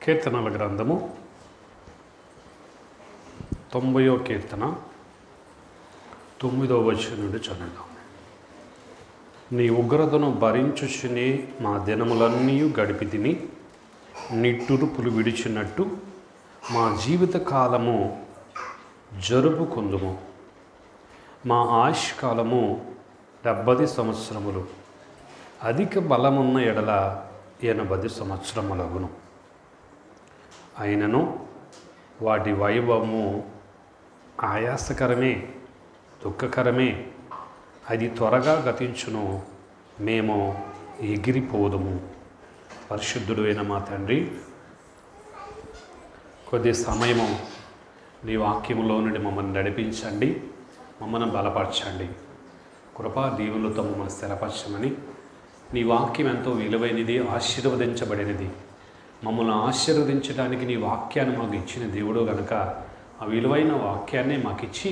కీర్తనల గ్రంథము 90వ కీర్తన 9వ వచనం నుండి చదువుదాం. నీ ఉగ్రతను భరించుచునే మా దినములన్నీ గడిపి తిని నిట్టురుపులు విడిచినట్టు మా జీవిత కాలము జరుపుకుందుము. మా ఆయుష్కాలము 70 సంవత్సరములు, అధిక బలమున్న ఎడల 80 సంవత్సరములగును. అయినను వాటి వైభవము ఆయాసకరమే, దుఃఖకరమే. అది త్వరగా గతించును, మేము ఎగిరిపోదుము. పరిశుద్ధుడు అయిన మా తండ్రి, కొద్ది సమయము నీ వాక్యములో నుండి మమ్మల్ని నడిపించండి, మమ్మల్ని బలపరచండి. కృపా దీవులతో మమ్మల్ని స్థిరపరచమని. నీ వాక్యం ఎంతో విలువైనది, ఆశీర్వదించబడినది. మమ్మల్ని ఆశీర్వదించడానికి నీ వాక్యాన్ని మాకు ఇచ్చిన దేవుడు కనుక ఆ విలువైన వాక్యాన్ని మాకు ఇచ్చి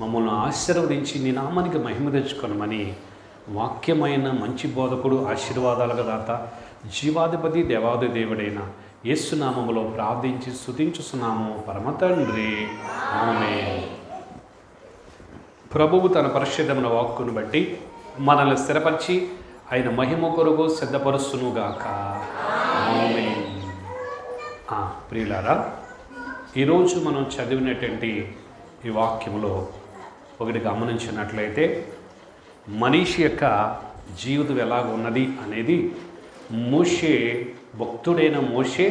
మమ్మల్ని ఆశీర్వదించి నీ నామానికి మహిమ తెచ్చుకొనమని వాక్యమైన మంచి బోధకుడు, ఆశీర్వాదాలకు దాత, జీవాధిపతి, దేవాది దేవుడైన యేసు నామములో ప్రార్థించి స్తుతించుచున్నాము పరమ తండ్రి, ఆమేన్. ప్రభువు తన పరిశుద్ధమైన వాక్కును బట్టి మనల్ని స్థిరపరిచి ఆయన మహిమ కొరకు సిద్ధపరుస్తునుగాక. ఆమేన్. ప్రియులారా, ఈరోజు మనం చదివినటువంటి ఈ వాక్యంలో ఒకటి గమనించినట్లయితే మనిషి యొక్క జీవితం ఎలాగ ఉన్నది అనేది మోషే, భక్తుడైన మోషే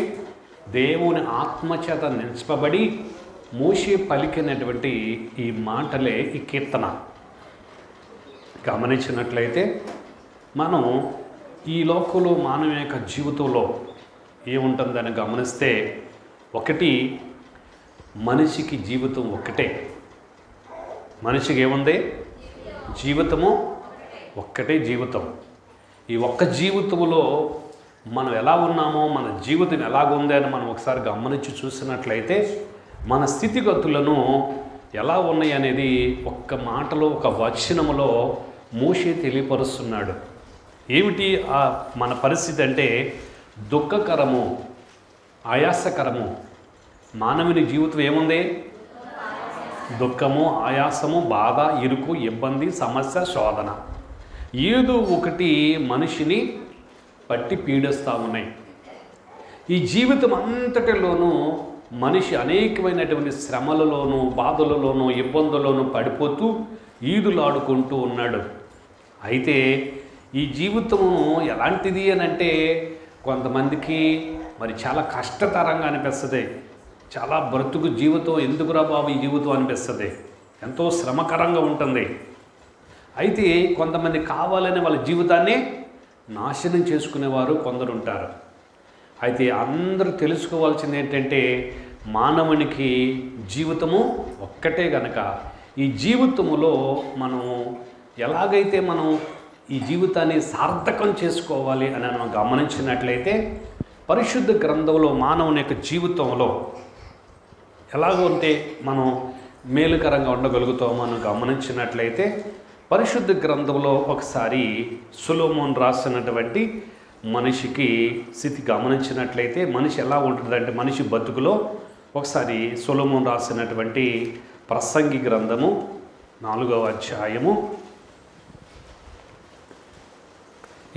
దేవుని ఆత్మచేత నించబడి మోషే పలికినటువంటి ఈ మాటలే ఈ కీర్తన. గమనించినట్లయితే మనం ఈ లోకంలో మానవ యొక్క జీవితంలో ఏముంటుందని గమనిస్తే, ఒకటి మనిషికి జీవితం ఒక్కటే. మనిషికి ఏముంది? జీవితము ఒక్కటే జీవితం. ఈ ఒక్క జీవితంలో మనం ఎలా ఉన్నామో, మన జీవితం ఎలాగుంది అని మనం ఒకసారి గమనించి చూసినట్లయితే మన స్థితిగతులను ఎలా ఉన్నాయి అనేది ఒక్క మాటలో, ఒక వచనములో మోషే తెలియపరుస్తున్నాడు. ఏమిటి మన పరిస్థితి అంటే దుఃఖకరము, ఆయాసకరము. మానవుని జీవితం ఏముంది? దుఃఖము, ఆయాసము, బాధ, ఇరుకు, ఇబ్బంది, సమస్య, శోధన. ఏదో ఒకటి మనిషిని పట్టి పీడిస్తూ ఉన్నాయి. ఈ జీవితం అంతటిలోనూ మనిషి అనేకమైనటువంటి శ్రమలలోనూ, బాధలలోనూ, ఇబ్బందుల్లోనూ పడిపోతూ ఈదులాడుకుంటూ ఉన్నాడు. అయితే ఈ జీవితము ఎలాంటిది అని అంటే కొంతమందికి మరి చాలా కష్టతరంగా అనిపిస్తుంది. చాలా బ్రతుకు జీవితం, ఎందుకురా బాబు ఈ జీవితం అనిపిస్తుంది. ఎంతో శ్రమకరంగా ఉంటుంది. అయితే కొంతమంది కావాలని వాళ్ళ జీవితాన్ని నాశనం చేసుకునేవారు కొందరు ఉంటారు. అయితే అందరూ తెలుసుకోవాల్సింది ఏంటంటే మానవునికి జీవితము ఒక్కటే గనక ఈ జీవితములో మనం ఎలాగైతే మనం ఈ జీవితాన్ని సార్థకం చేసుకోవాలి అని మనం గమనించినట్లయితే పరిశుద్ధ గ్రంథంలో మానవుని యొక్క జీవితంలో ఎలాగో ఉంటే మనం మేలుకరంగా ఉండగలుగుతామో మనం గమనించినట్లయితే పరిశుద్ధ గ్రంథంలో ఒకసారి సొలొమోను రాసినటువంటి మనిషికి స్థితి గమనించినట్లయితే మనిషి ఎలా ఉంటుందంటే మనిషి బతుకులో ఒకసారి సొలొమోను రాసినటువంటి ప్రసంగి గ్రంథము 4వ అధ్యాయము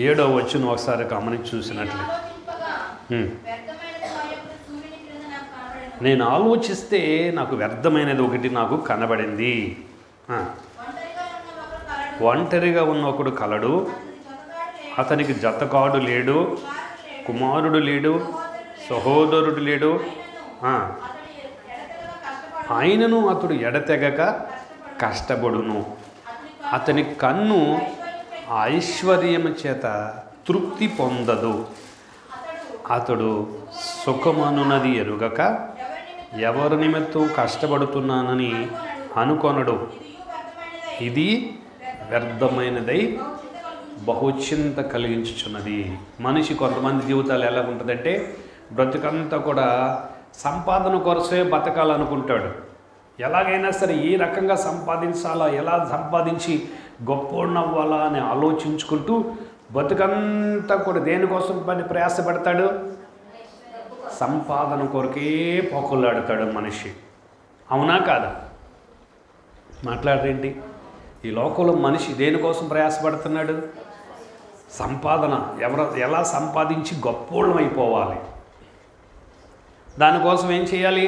7వ వచనం ఒకసారి గమనించి చూసినట్లయితే, నేను ఆలోచిస్తే నాకు వ్యర్థమైనది ఒకటి నాకు కనబడింది. ఒంటరిగా ఉన్న ఒకడు కలడు, అతనికి జతకాడు లేడు, కుమారుడు లేడు, సహోదరుడు లేడు. ఆయనను అతడు ఎడతెగక కష్టపడును. అతని కన్ను ఐశ్వర్యము చేత తృప్తి పొందదు. అతడు సుఖమనున్నది ఎరుగక ఎవరి నిమిత్తం కష్టపడుతున్నానని అనుకొనడు. ఇది వ్యర్థమైనదై బహుచింత కలిగించుచున్నది. మనిషి కొంతమంది జీవితాలు ఎలా ఉంటుందంటే బ్రతుకంతా కూడా సంపాదన కొరసే బతకాలనుకుంటాడు. ఎలాగైనా సరే ఏ రకంగా సంపాదించాలా, ఎలా సంపాదించి గొప్పోడినవ్వాలా అని ఆలోచించుకుంటూ బతుకంతా కూడా దేనికోసం ప్రయాసపడతాడు? సంపాదన కొరకే పోకులాడుతాడు మనిషి. అవునా కాదా? మాట్లాడరేంటి? ఈ లోకంలో మనిషి దేనికోసం ప్రయాసపడుతున్నాడు? సంపాదన. ఎలా సంపాదించి గొప్పోళ్ళం అయిపోవాలి. దానికోసం ఏం చేయాలి?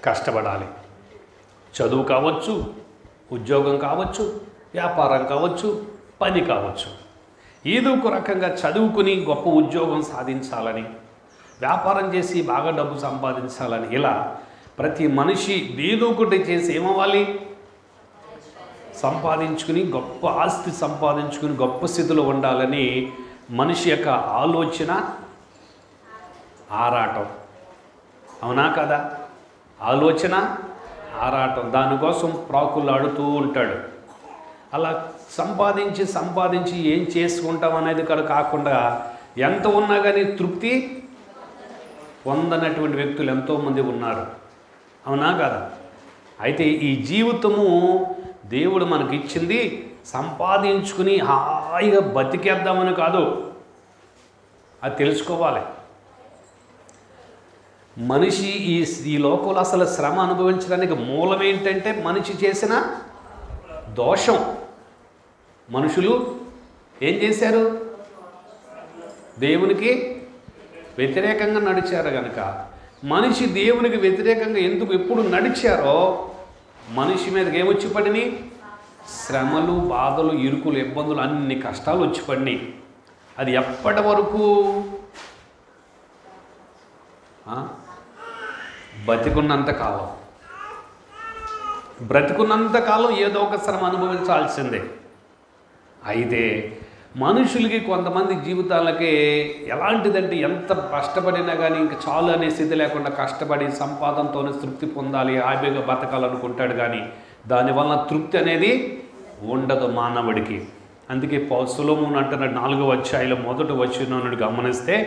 కష్టపడాలి. చదువు కావచ్చు, ఉద్యోగం కావచ్చు, వ్యాపారం కావచ్చు, పని కావచ్చు. ఏదో ఒక రకంగా చదువుకుని గొప్ప ఉద్యోగం సాధించాలని, వ్యాపారం చేసి బాగా డబ్బు సంపాదించాలని, ఇలా ప్రతి మనిషి ఏదో ఒకటి చేసి ఏమవ్వాలి? సంపాదించుకుని గొప్ప ఆస్తి సంపాదించుకుని గొప్ప స్థితిలో ఉండాలని మనిషి యొక్క ఆలోచన, ఆరాటం. అవునా కదా? ఆలోచన, ఆరాటం. దానికోసం ప్రాకులాడుతూ ఉంటాడు. అలా సంపాదించి ఏం చేసుకుంటాం అనేది కూడా కాకుండా ఎంత ఉన్నా కానీ తృప్తి పొందనటువంటి వ్యక్తులు ఎంతోమంది ఉన్నారు. అవునా కదా? అయితే ఈ జీవితము దేవుడు మనకి ఇచ్చింది సంపాదించుకుని హాయిగా బతికేద్దామని కాదు. అది తెలుసుకోవాలి. మనిషి ఈ లోకంలో అసలు శ్రమ అనుభవించడానికి మూలం ఏంటంటే మనిషి చేసిన దోషం. మనుషులు ఏం చేశారు? దేవునికి వ్యతిరేకంగా నడిచారు కనుక మనిషి దేవునికి వ్యతిరేకంగా ఎప్పుడు నడిచారో మనిషి మీదకి ఏమొచ్చి పడినాయి? శ్రమలు, బాధలు, ఇరుకులు, ఇబ్బందులు, అన్ని కష్టాలు వచ్చి పడినాయి. అది ఎప్పటి వరకు? బ్రతికున్నంత కాలం ఏదో ఒక శ్రమ అనుభవించాల్సిందే. అయితే మనుషులకి కొంతమంది జీవితాలకి ఎలాంటిదంటే ఎంత కష్టపడినా కానీ ఇంకా చాలు అనే స్థితి లేకుండా కష్టపడి సంపాదనతోనే తృప్తి పొందాలి, హాయిగా బతకాలనుకుంటాడు. కానీ దానివల్ల తృప్తి అనేది ఉండదు మానవుడికి. అందుకే సొలొమోను అంటున్నాడు 4వ అధ్యాయంలో 1వ వచనాన్ని గమనిస్తే,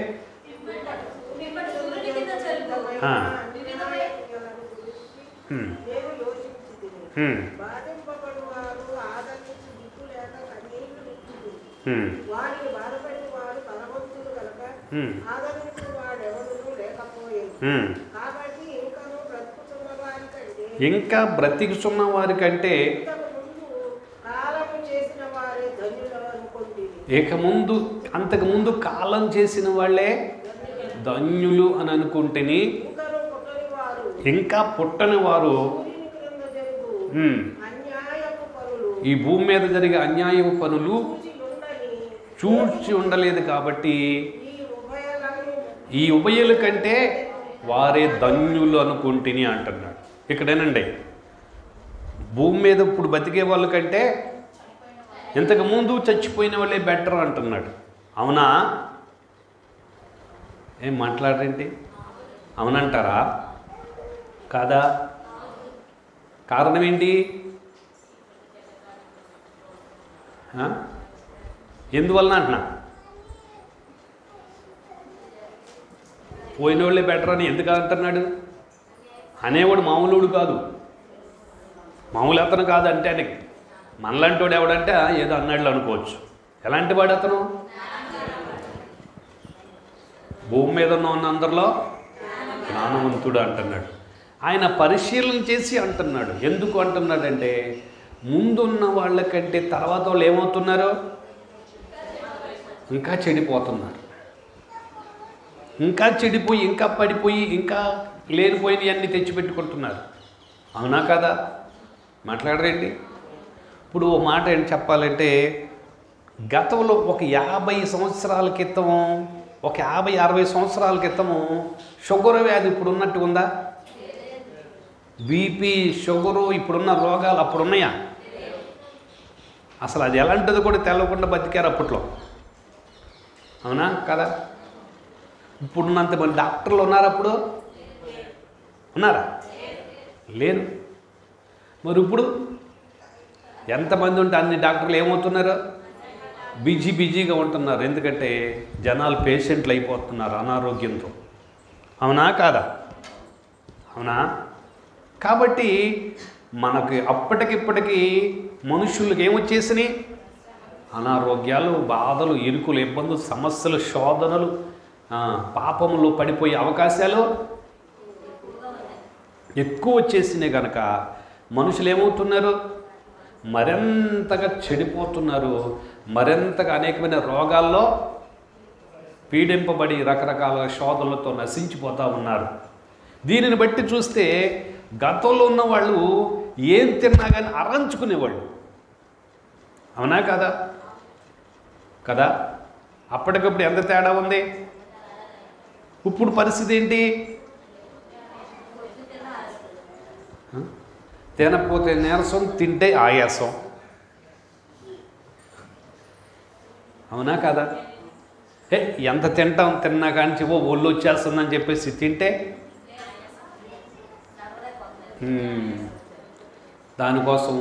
ఇంకా బ్రతికుచున్న వారి కంటే అంతకుముందు కాలం చేసిన వాళ్ళే ధన్యులు అని అనుకుంటేని ఇంకా పుట్టని వారు ఈ భూమి మీద జరిగే అన్యాయపు పనులు చూచి ఉండలేదు. కాబట్టి ఈ ఉభయుల కంటే వారే ధన్యులు అనుకుంటుని అంటున్నాడు. ఇక్కడేనండి, భూమి మీద ఇప్పుడు బతికే వాళ్ళ కంటే ఇంతకుముందు చచ్చిపోయిన వాళ్ళే బెటర్ అంటున్నాడు. అవునా? ఏం మాట్లాడరేంటి? అవునంటారా? కాదా? కారణం ఏంటి? ఎందువలన అంటున్నా? పోయిన వాళ్ళే బెటర్ అని ఎందుకు అంటున్నాడు? అనేవాడు మామూలుడు కాదు, మామూలు అతను కాదు. అంటే మనలాంటి వాడు ఎవడంటే ఏదో అన్నాడు అనుకోవచ్చు. ఎలాంటి వాడు అతను? భూమి మీద ఉన్న అందరిలో జ్ఞానవంతుడు అంటున్నాడు. ఆయన పరిశీలన చేసి అంటున్నాడు. ఎందుకు అంటున్నాడంటే ముందున్న వాళ్ళకంటే తర్వాత వాళ్ళు ఏమవుతున్నారు? ఇంకా చెడిపోతున్నారు. ఇంకా చెడిపోయి, ఇంకా పడిపోయి, ఇంకా లేనిపోయినవి అన్నీ తెచ్చిపెట్టుకుంటున్నారు. అవునా కదా? మాట్లాడరేంటి? ఇప్పుడు ఓ మాట ఏంటి చెప్పాలంటే, గతంలో ఒక 50 సంవత్సరాల క్రితం, ఒక 50-60 సంవత్సరాల క్రితము షుగర్ వ్యాధి ఇప్పుడు ఉన్నట్టు ఉందా? బీపీ, షుగరు, ఇప్పుడున్న రోగాలు అప్పుడు ఉన్నాయా? అసలు అది ఎలాంటిది కూడా తెలవకుండా బతికారు అప్పట్లో. అవునా కదా? ఇప్పుడున్నంత మంది డాక్టర్లు ఉన్నారు, అప్పుడు ఉన్నారా? లేరు. మరి ఇప్పుడు ఎంతమంది ఉంటే అన్ని డాక్టర్లు ఏమవుతున్నారు? బిజీగా ఉంటున్నారు. ఎందుకంటే జనాలు పేషెంట్లు అయిపోతున్నారు అనారోగ్యంతో. అవునా కాదా? అవునా? కాబట్టి మనకి అప్పటికిప్పటికీ మనుషులకు ఏమొచ్చేసినాయి? అనారోగ్యాలు, బాధలు, ఇరుకులు, ఇబ్బందులు, సమస్యలు, శోధనలు, పాపంలో పడిపోయే అవకాశాలు ఎక్కువ వచ్చేసినాయి కనుక మనుషులు ఏమవుతున్నారు, మరింతగా చెడిపోతున్నారు, మరింతగా అనేకమైన రోగాల్లో పీడింపబడి రకరకాల శోధనలతో నశించిపోతూ ఉన్నారు. దీనిని బట్టి చూస్తే గతంలో ఉన్న వాళ్ళు ఏం తిన్నా కానీ అరంచుకునేవాళ్ళు. అవునా కదా? కదా? అప్పటికప్పుడు ఎంత తేడా ఉంది. ఇప్పుడు పరిస్థితి ఏంటి? తినకపోతే నీరసం, తింటే ఆయాసం. అవునా కదా? ఎంత తిన్నా కానీ ఒళ్ళు వచ్చేస్తుందని చెప్పేసి తింటే దానికోసం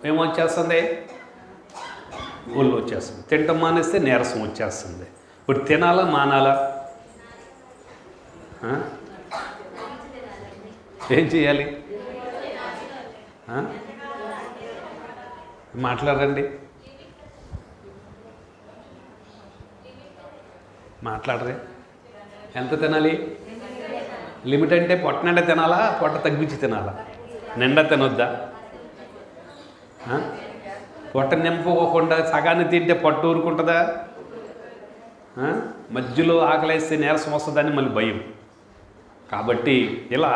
ఏమొచ్చేస్తుంది, ఒళ్ళు వచ్చేస్తుంది. తింటం మానేస్తే నీరసం వచ్చేస్తుంది. ఇప్పుడు తినాలా మానాలా? ఏం చేయాలి? మాట్లాడండి, మాట్లాడరే. ఎంత తినాలి? లిమిట్ అంటే పొట్ట నిండా తినాలా, పొట్ట తగ్గించి తినాలా? నిండా తినొద్దా? పొట్ట నింపుకోకుండా సగాన్ని తింటే పొట్ట ఊరుకుంటుందా? మధ్యలో ఆకలేస్తే నీరసం వస్తుందని మళ్ళీ భయం. కాబట్టి ఇలా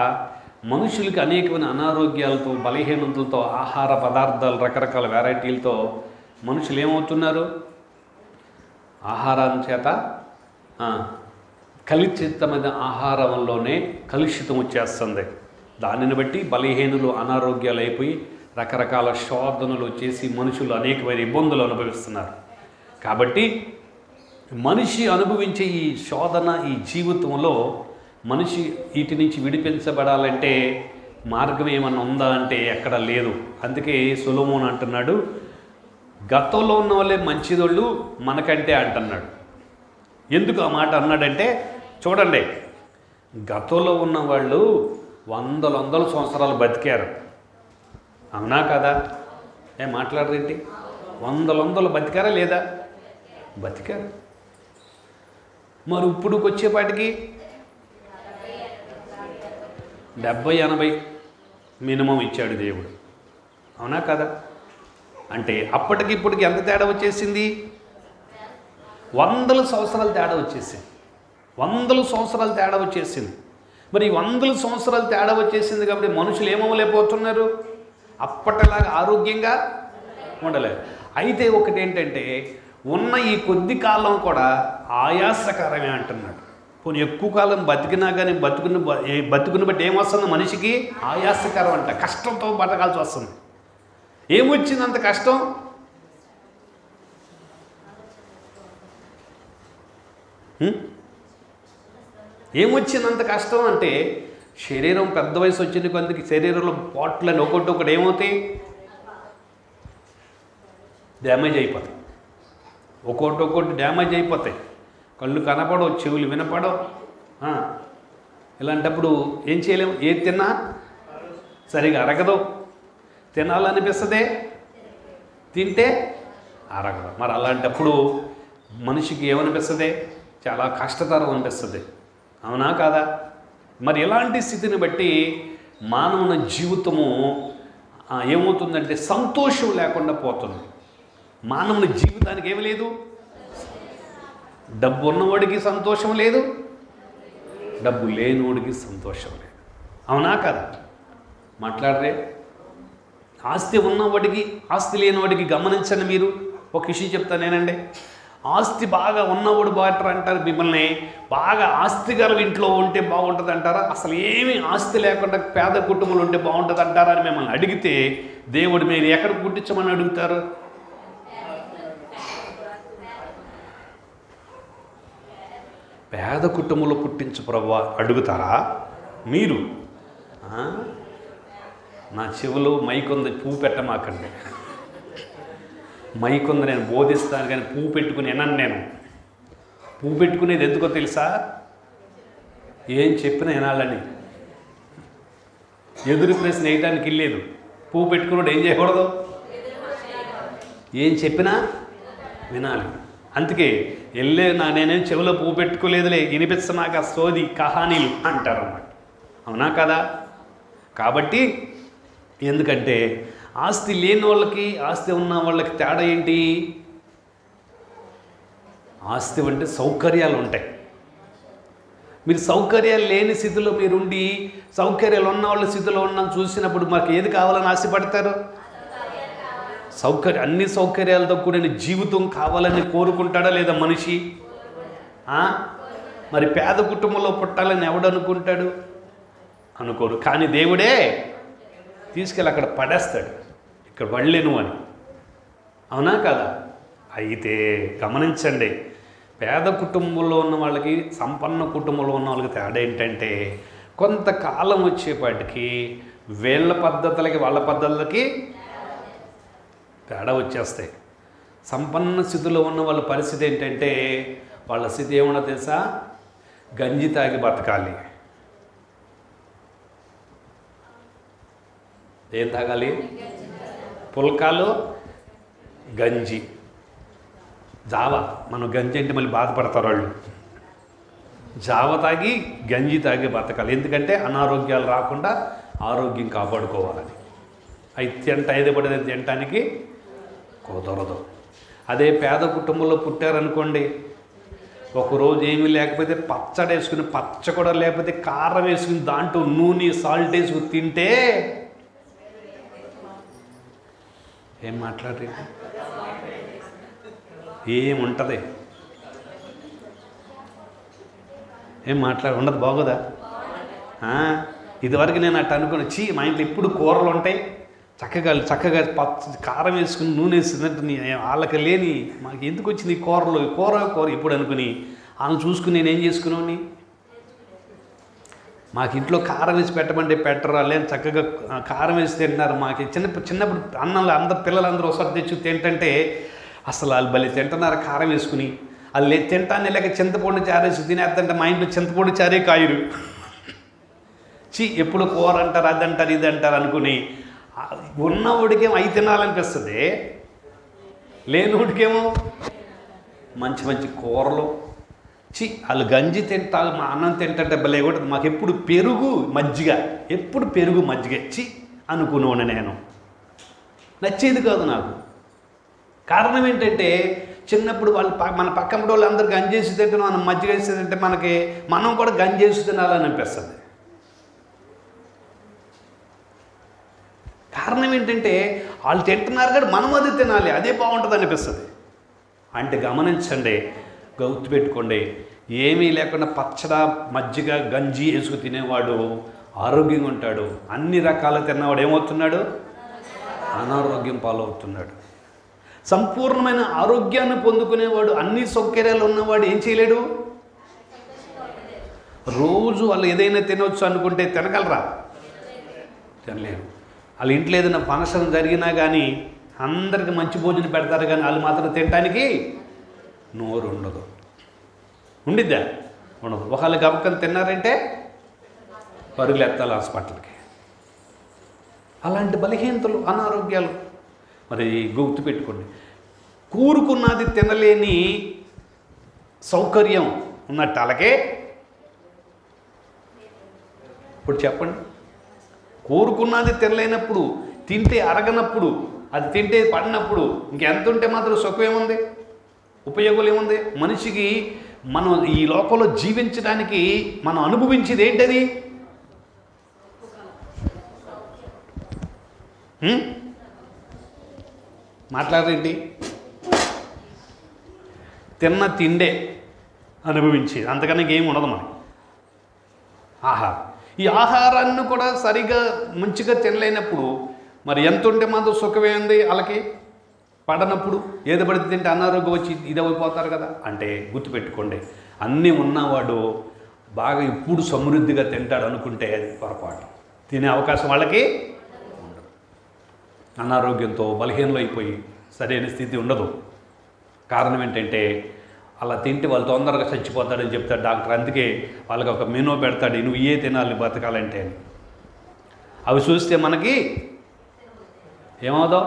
మనుషులకి అనేకమైన అనారోగ్యాలతో, బలహీనతలతో, ఆహార పదార్థాలు రకరకాల వెరైటీలతో మనుషులు ఏమవుతున్నారు, ఆహారం చేత కలుషితమైన ఆహారంలోనే కలుషితం వచ్చేస్తుంది. దానిని బట్టి బలహీనులు అనారోగ్యాలు అయిపోయి రకరకాల శోధనలు చేసి మనుషులు అనేకమైన ఇబ్బందులు అనుభవిస్తున్నారు. కాబట్టి మనిషి అనుభవించే ఈ శోధన, ఈ జీవితంలో మనిషి వీటి నుంచి విడిపించబడాలంటే మార్గం ఏమన్నా ఉందా అంటే ఎక్కడ లేదు. అందుకే సొలొమోను అంటున్నాడు, గతంలో ఉన్న వాళ్ళే మంచిదోళ్ళు మనకంటే అంటున్నాడు. ఎందుకు ఆ మాట అన్నాడంటే, చూడండి, గతంలో ఉన్న వాళ్ళు వందల సంవత్సరాలు బతికారు. అవునా కదా? మాట్లాడరేంటి? వందలు బతికారా లేదా? బతికారు. మరి ఇప్పుడుకి వచ్చేపాటికి 70-80 మినిమం ఇచ్చాడు దేవుడు. అవునా కదా? అంటే అప్పటికి ఇప్పటికి ఎంత తేడా వచ్చేసింది? 100 సంవత్సరాలు తేడా వచ్చేసింది. 100 సంవత్సరాలు తేడా వచ్చేసింది. మరి 100 సంవత్సరాలు తేడా వచ్చేసింది కాబట్టి మనుషులు ఏమవలేకపోతున్నారు, అప్పటిలాగా ఆరోగ్యంగా ఉండలేదు. అయితే ఒకటి ఏంటంటే, ఉన్న ఈ కొద్ది కాలం కూడా ఆయాసకరమే అంటున్నాడు. కొన్ని ఎక్కువ కాలం బతికినా కానీ బతుకుని బట్టి ఏమొస్తుంది మనిషికి? ఆయాసకరం అంట. కష్టంతో బతకాల్సి వస్తుంది. ఏమొచ్చింది అంత కష్టం? ఏమొచ్చిందంత కష్టం అంటే, శరీరం పెద్ద వయసు వచ్చిన కొంతకి శరీరంలో పాట్లని ఒకటి ఏమవుతాయి? డ్యామేజ్ అయిపోతాయి. ఒక్కొక్కటి డ్యామేజ్ అయిపోతాయి. కళ్ళు కనపడవు, చెవులు వినపడవు. ఇలాంటప్పుడు ఏం చేయలేము. ఏది తిన్నా సరిగా అరగదు. తినాలనిపిస్తుంది, తింటే అరగదు. మరి అలాంటప్పుడు మనిషికి ఏమనిపిస్తుంది? చాలా కష్టతరం అనిపిస్తుంది. అవునా కాదా? మరి ఇలాంటి స్థితిని బట్టి మానవుని జీవితము ఏమవుతుందంటే సంతోషం లేకుండా పోతుంది. మానవుని జీవితానికి ఏమి లేదు. డబ్బు ఉన్నవాడికి సంతోషం లేదు, డబ్బు లేనివాడికి సంతోషం లేదు. అవునా కదా? మాట్లాడరే. ఆస్తి ఉన్నవాడికి, ఆస్తి లేనివాడికి గమనించండి. మీరు ఒక విషయం చెప్తానేనండి. ఆస్తి బాగా ఉన్నవాడు బాటర్ అంటారు మిమ్మల్ని. బాగా ఆస్తి గల ఇంట్లో ఉంటే బాగుంటుంది అంటారా? అసలు ఏమీ ఆస్తి లేకుండా పేద కుటుంబంలో ఉంటే బాగుంటుంది అంటారా అని మిమ్మల్ని అడిగితే దేవుడు మీరు ఎక్కడ పుట్టించమని అడుగుతారు? పేద కుటుంబంలో పుట్టించు ప్రభువా అడుగుతారా మీరు? నా చెవులో మైకుంది, పువ్వు పెట్టమాకండి. మైకుంది, నేను బోధిస్తాను కానీ పువ్వు పెట్టుకుని వినను. నేను పువ్వు పెట్టుకునేది ఎందుకో తెలుసా? ఏం చెప్పినా వినాలని. ఎదురు ప్రశ్న వేయటానికి వెళ్ళలేదు. పువ్వు పెట్టుకున్నాడు ఏం చేయకూడదు? ఏం చెప్పినా వినాలి. అందుకే నేనేం చెవిలో పువ్వు పెట్టుకోలేదులే, వినిపిస్తా నాకు ఆ సోది కహానీలు అంటారు అన్నమాట. అవునా కదా? కాబట్టి ఎందుకంటే ఆస్తి లేని వాళ్ళకి ఆస్తి ఉన్న వాళ్ళకి తేడా ఏంటి? ఆస్తి అంటే సౌకర్యాలు ఉంటాయి. మీరు సౌకర్యాలు లేని స్థితిలో మీరుండి సౌకర్యాలు ఉన్న వాళ్ళ స్థితిలో ఉన్న చూసినప్పుడు మాకు ఏది కావాలని ఆశపడతారు? అన్ని సౌకర్యాలతో కూడిన జీవితం కావాలని కోరుకుంటాడా లేదా మనిషి? మరి పేద కుటుంబంలో పుట్టాలని ఎవడు అనుకుంటాడు? అనుకోరు. కానీ దేవుడే తీసుకెళ్ళి అక్కడ పడేస్తాడు, ఇక్కడ వళ్ళెను అని. అవునా కదా? అయితే గమనించండి, పేద కుటుంబంలో ఉన్న వాళ్ళకి సంపన్న కుటుంబంలో ఉన్న వాళ్ళకి తేడా ఏంటంటే కొంతకాలం వచ్చేపాటికి వీళ్ళ పద్ధతులకి వాళ్ళ పద్ధతులకి తేడా వచ్చేస్తాయి. సంపన్న స్థితిలో ఉన్న వాళ్ళ పరిస్థితి ఏంటంటే వాళ్ళ స్థితి ఏమన్నా తెలుసా? గంజి తాగి బతకాలి. ఏం తాగాలి? పుల్కాలు, గంజి, జావ. మనం గంజి అంటే మళ్ళీ బాధపడతారు వాళ్ళు. జావ తాగి గంజి తాగి బతకాలి. ఎందుకంటే అనారోగ్యాలు రాకుండా ఆరోగ్యం కాపాడుకోవాలని. ఏది పడేది తినటానికి కుదరదు. అదే పేద కుటుంబంలో పుట్టారనుకోండి, ఒకరోజు ఏమీ లేకపోతే పచ్చడి వేసుకుని, పచ్చ కూడా లేకపోతే కారం వేసుకుని దాంట్లో నూనె సాల్ట్ వేసుకుని తింటే ఏం మాట్లాడరు, ఏముంటుంది, ఏం ఉండదు. బాగోదా? ఇదివరకు నేను అట్లా అనుకుని మా ఇంట్లో ఎప్పుడు కూరలు ఉంటాయి, చక్కగా కారం వేసుకుని నూనె వేసుకున్నట్టు వాళ్ళకి లేని మాకు ఎందుకు వచ్చింది కూర ఇప్పుడు అనుకుని వాళ్ళని చూసుకుని నేనేం చేసుకున్నాను, మాకు ఇంట్లో కారం వేసి పెట్టమంటే పెట్టరు, లేని చక్కగా కారం వేసి తింటున్నారు. మాకు చిన్నప్పుడు అన్నంలో అందరు పిల్లలందరూ ఒకసారి తెచ్చి తింటుంటే అసలు వాళ్ళు భలే తింటున్నారు కారం వేసుకుని. వాళ్ళు తింటానే లేక చింతపండు చారేసి తినేద్దంటే మా ఇంట్లో చింతపండు చారే కాయరు. ఎప్పుడు కూర అంటారు, అది అంటారు, ఇది అంటారు అనుకుని ఉన్నవాడికేమో అవి తినాలనిపిస్తుంది, లేనివాడికేమో మంచి మంచి కూరలు. వాళ్ళు గంజి తింటారు, మా అన్నం తింటే భలే కూడా. మాకు ఎప్పుడు పెరుగు మజ్జిగ, ఎప్పుడు పెరుగు మజ్జిగ అనుకున్నాను నేను. నచ్చేది కాదు నాకు. కారణం ఏంటంటే చిన్నప్పుడు మన పక్కన వాళ్ళు అందరూ గంజేసి తింటే మనం మజ్జిగ వేసి తింటే మనం కూడా గంజేసి తినాలని అనిపిస్తుంది. కారణం ఏంటంటే వాళ్ళు తింటున్నారు కానీ మనం అది తినాలి, అదే బాగుంటుంది అనిపిస్తుంది. అంటే గమనించండి, గుర్తుపెట్టుకోండి, ఏమీ లేకుండా పచ్చడ మజ్జిగ గంజి వేసుకు తినేవాడు ఆరోగ్యంగా ఉంటాడు. అన్ని రకాలు తిన్నవాడు ఏమవుతున్నాడు? అనారోగ్యం పాలవుతున్నాడు. సంపూర్ణమైన ఆరోగ్యాన్ని పొందుకునేవాడు, అన్ని సౌకర్యాలు ఉన్నవాడు ఏం చేయలేడు? రోజు వాళ్ళు ఏదైనా తినవచ్చు అనుకుంటే తినగలరా? తినలేరు. వాళ్ళ ఇంట్లో ఏదైనా ఫంక్షన్ జరిగినా కానీ అందరికి మంచి భోజనం పెడతారు, కానీ వాళ్ళు మాత్రం తినడానికి నోరు ఉండదు. ఉండిద్దా? ఉండదు. ఒకళ్ళు గబక్కని తిన్నారంటే పరుగులు ఎత్తాలి హాస్పిటల్కి. అలాంటి బలహీనతలు, అనారోగ్యాలు. మరి గుర్తుపెట్టుకోండి, కూరుకున్నది తినలేని సౌకర్యం ఉన్నట్టు అలాగే ఇప్పుడు చెప్పండి, కోరుకున్నది తినలేనప్పుడు, తింటే అరగనప్పుడు, అది తింటే పడినప్పుడు ఇంకెంత ఉంటే మాత్రం సుఖం ఏముంది, ఉపయోగం ఏముంది? మనిషికి మనం ఈ లోకంలో జీవించడానికి మనం అనుభవించేది ఏంటది? మాట్లాడేంటి? తిన్న తిండే అనుభవించేది, అంతకన్నా ఏమి ఉండదు మనకి. ఆహారం. ఈ ఆహారాన్ని కూడా సరిగా మంచిగా తినలేనప్పుడు మరి ఎంత ఉంటే మాత్రం సుఖమేంది వాళ్ళకి? పడనప్పుడు ఏది పడితే తింటే అనారోగ్యం వచ్చి ఇదైపోతారు కదా. అంటే గుర్తుపెట్టుకోండి, అన్నీ ఉన్నవాడు బాగా ఇప్పుడు సమృద్ధిగా తింటాడు అనుకుంటే అది పొరపాటు. తినే అవకాశం వాళ్ళకి ఉండదు. అనారోగ్యంతో బలహీనలు అయిపోయి సరైన స్థితి ఉండదు. కారణం ఏంటంటే అలా తింటే వాళ్ళు తొందరగా చచ్చిపోతాడని చెప్తాడు డాక్టర్. అందుకే వాళ్ళకి ఒక మెనూ పెడతాడు, నువ్వు ఏ తినాలి బతకాలంటే అని. అవి చూస్తే మనకి ఏమవుదో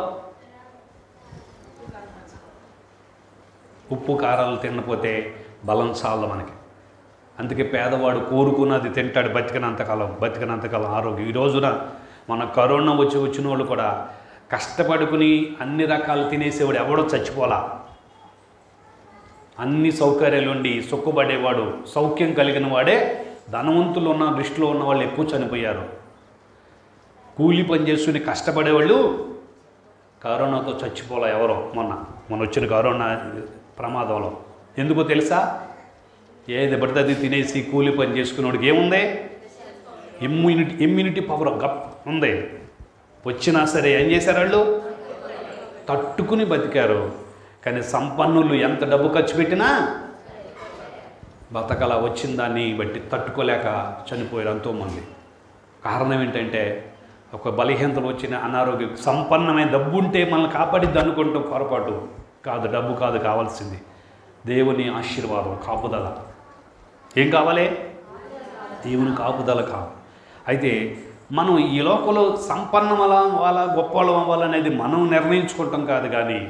ఉప్పు కారాలు తినకపోతే బలం చాలదు మనకి. అందుకే పేదవాడు కోరుకున్నది తింటాడు బతికినంతకాలం ఆరోగ్యం. ఈ రోజున మన కరోనా వచ్చిన వాళ్ళు కూడా కష్టపడుకుని అన్ని రకాలు తినేసేవాడు ఎవడో చచ్చిపోలా. అన్ని సౌకర్యాలు ఉండి సుఖపడేవాడు, సౌఖ్యం కలిగిన వాడే ధనవంతులు ఉన్న దృష్టిలో ఉన్న వాళ్ళు ఎక్కువ చనిపోయారు. కూలి పని చేసుకుని కష్టపడేవాళ్ళు కరోనాతో చచ్చిపోలే ఎవరో. మొన్న వచ్చిన కరోనా ప్రమాదంలో ఎందుకో తెలుసా? ఏది పడితే అది తినేసి కూలి పని చేసుకునేవాడికి ఏముంది? ఇమ్యూనిటీ పవర్ ఉంది. వచ్చినా సరే ఏం చేశారు? వాళ్ళు తట్టుకుని బతికారు. కానీ సంపన్నులు ఎంత డబ్బు ఖర్చు పెట్టినా బతకల వచ్చిన దాన్ని బట్టి తట్టుకోలేక చనిపోయారు ఎంతోమంది. కారణం ఏంటంటే ఒక బలహీనతలు వచ్చిన అనారోగ్యం. సంపన్నమైన డబ్బు ఉంటే మనల్ని కాపాడిద్ది అనుకుంటాం, పొరపాటు. కాదు, డబ్బు కాదు కావాల్సింది, దేవుని ఆశీర్వాదం, కాపుదల. ఏం కావాలి? దేవుని కాపుదల కావాలి. అయితే మనం ఈ లోకంలో సంపన్నం అవ్వాలా గొప్పవాళ్ళం అవ్వాలనేది మనం నిర్ణయించుకుంటాం కాదు, కానీ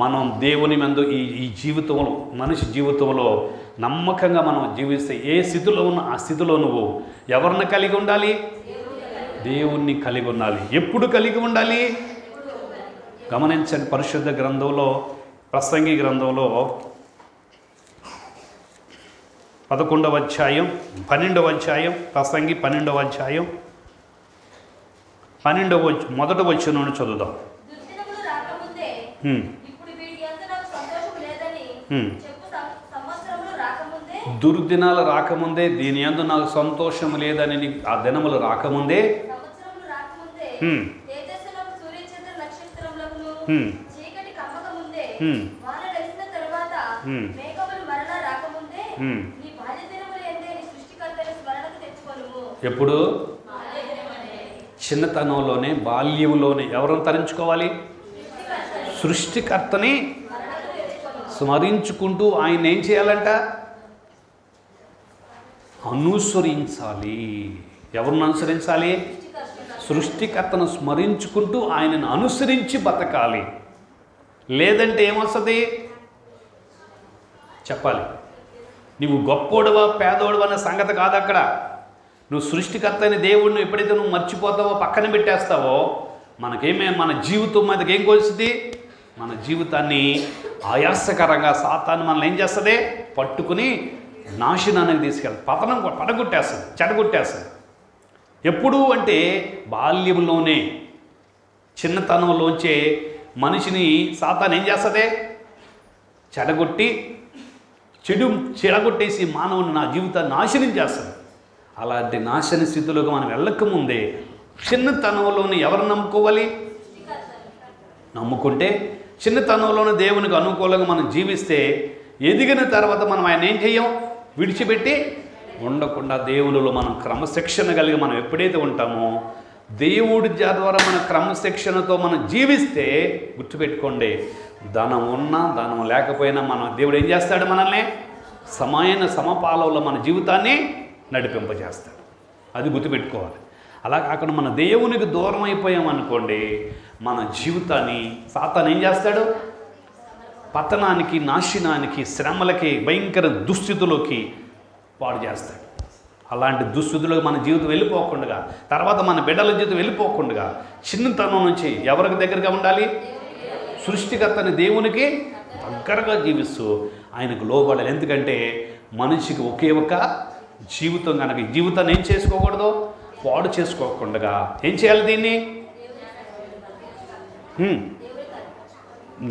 మనం దేవుని మందు ఈ జీవితంలో, మనిషి జీవితంలో నమ్మకంగా మనం జీవిస్తే ఏ స్థితిలో ఉన్న ఆ స్థితిలో నువ్వు ఎవరిని కలిగి ఉండాలి? దేవుణ్ణి కలిగి ఉండాలి. ఎప్పుడు కలిగి ఉండాలి? గమనించండి. పరిశుద్ధ గ్రంథంలో, ప్రసంగి గ్రంథంలో 11వ అధ్యాయం 12వ అధ్యాయం, ప్రసంగి 12వ అధ్యాయం 12వ మొదటి వచనం చదువుదాం. దుర్దినాలు రాకముందే, దీని యందు నాకు సంతోషం లేదని, ఆ దినములు రాకముందే, ఎప్పుడు? చిన్నతనంలోనే, బాల్యంలోనే ఎవరిని తరించుకోవాలి? సృష్టికర్తని స్మరించుకుంటూ ఆయన ఏం చేయాలంట? అనుసరించాలి. ఎవరిని అనుసరించాలి? సృష్టికర్తను స్మరించుకుంటూ ఆయనను అనుసరించి బతకాలి. లేదంటే ఏమొస్తుంది? చెప్పాలి. నువ్వు గొప్పోడువా పేదోడువా అనే సంగతి కాదు అక్కడ. నువ్వు సృష్టికర్త అని దేవుడిని ఎప్పుడైతే నువ్వు మర్చిపోతావో, పక్కన పెట్టేస్తావో, మన జీవితం మీదకి ఏం కొలుస్తుంది? మన జీవితాన్ని ఆయాసకరంగా సాతాను మనల్ని ఏం చేస్తుంది? పట్టుకుని నాశనానికి తీసుకెళ్తుంది, పడగొట్టేస్తుంది, చెడగొట్టేస్తుంది. ఎప్పుడు అంటే బాల్యంలోనే, చిన్నతనంలోంచే మనిషిని సాతాను ఏం చేస్తుంది? చెడగొట్టేసి మానవుని నా జీవితాన్ని నాశనం చేస్తుంది. అలాంటి నాశన స్థితిలోకి మనం వెళ్ళకముందే చిన్నతనంలోనే ఎవరు నమ్ముకోవాలి? నమ్ముకుంటే చిన్నతనంలోనే దేవునికి అనుకూలంగా మనం జీవిస్తే, ఎదిగిన తర్వాత మనం ఆయన ఏం చెయ్యం? విడిచిపెట్టి ఉండకుండా దేవునిలో మనం క్రమశిక్షణ కలిగి మనం ఎప్పుడైతే ఉంటామో, దేవుడి ద్వారా మన క్రమశిక్షణతో మనం జీవిస్తే, గుర్తుపెట్టుకోండి, ధనం ఉన్నా ధనం లేకపోయినా దేవుడు ఏం చేస్తాడు? మనల్ని సమపాలలో మన జీవితాన్ని నడిపింపజేస్తాడు. అది గుర్తుపెట్టుకోవాలి. అలా కాకుండా మన దేవునికి దూరం అయిపోయామనుకోండి, మన జీవితాన్ని సాతాను ఏం చేస్తాడు? పతనానికి, నాశనానికి, శ్రమలకి, భయంకర దుస్థితిలోకి పాడు చేస్తాడు. అలాంటి దుస్థితిలోకి మన జీవితం వెళ్ళిపోకుండా, తర్వాత మన బిడ్డల జీవితం వెళ్ళిపోకుండా, చిన్నతనం నుంచి ఎవరికి దగ్గరగా ఉండాలి? సృష్టికర్తని దేవునికి దగ్గరగా జీవిస్తూ ఆయనకు లోబడాలి. ఎందుకంటే మనిషికి ఒకే ఒక జీవితం కనుక, ఈ జీవితాన్ని ఏం చేసుకోకూడదు? పాడు చేసుకోకుండా ఏం చేయాలి? దీన్ని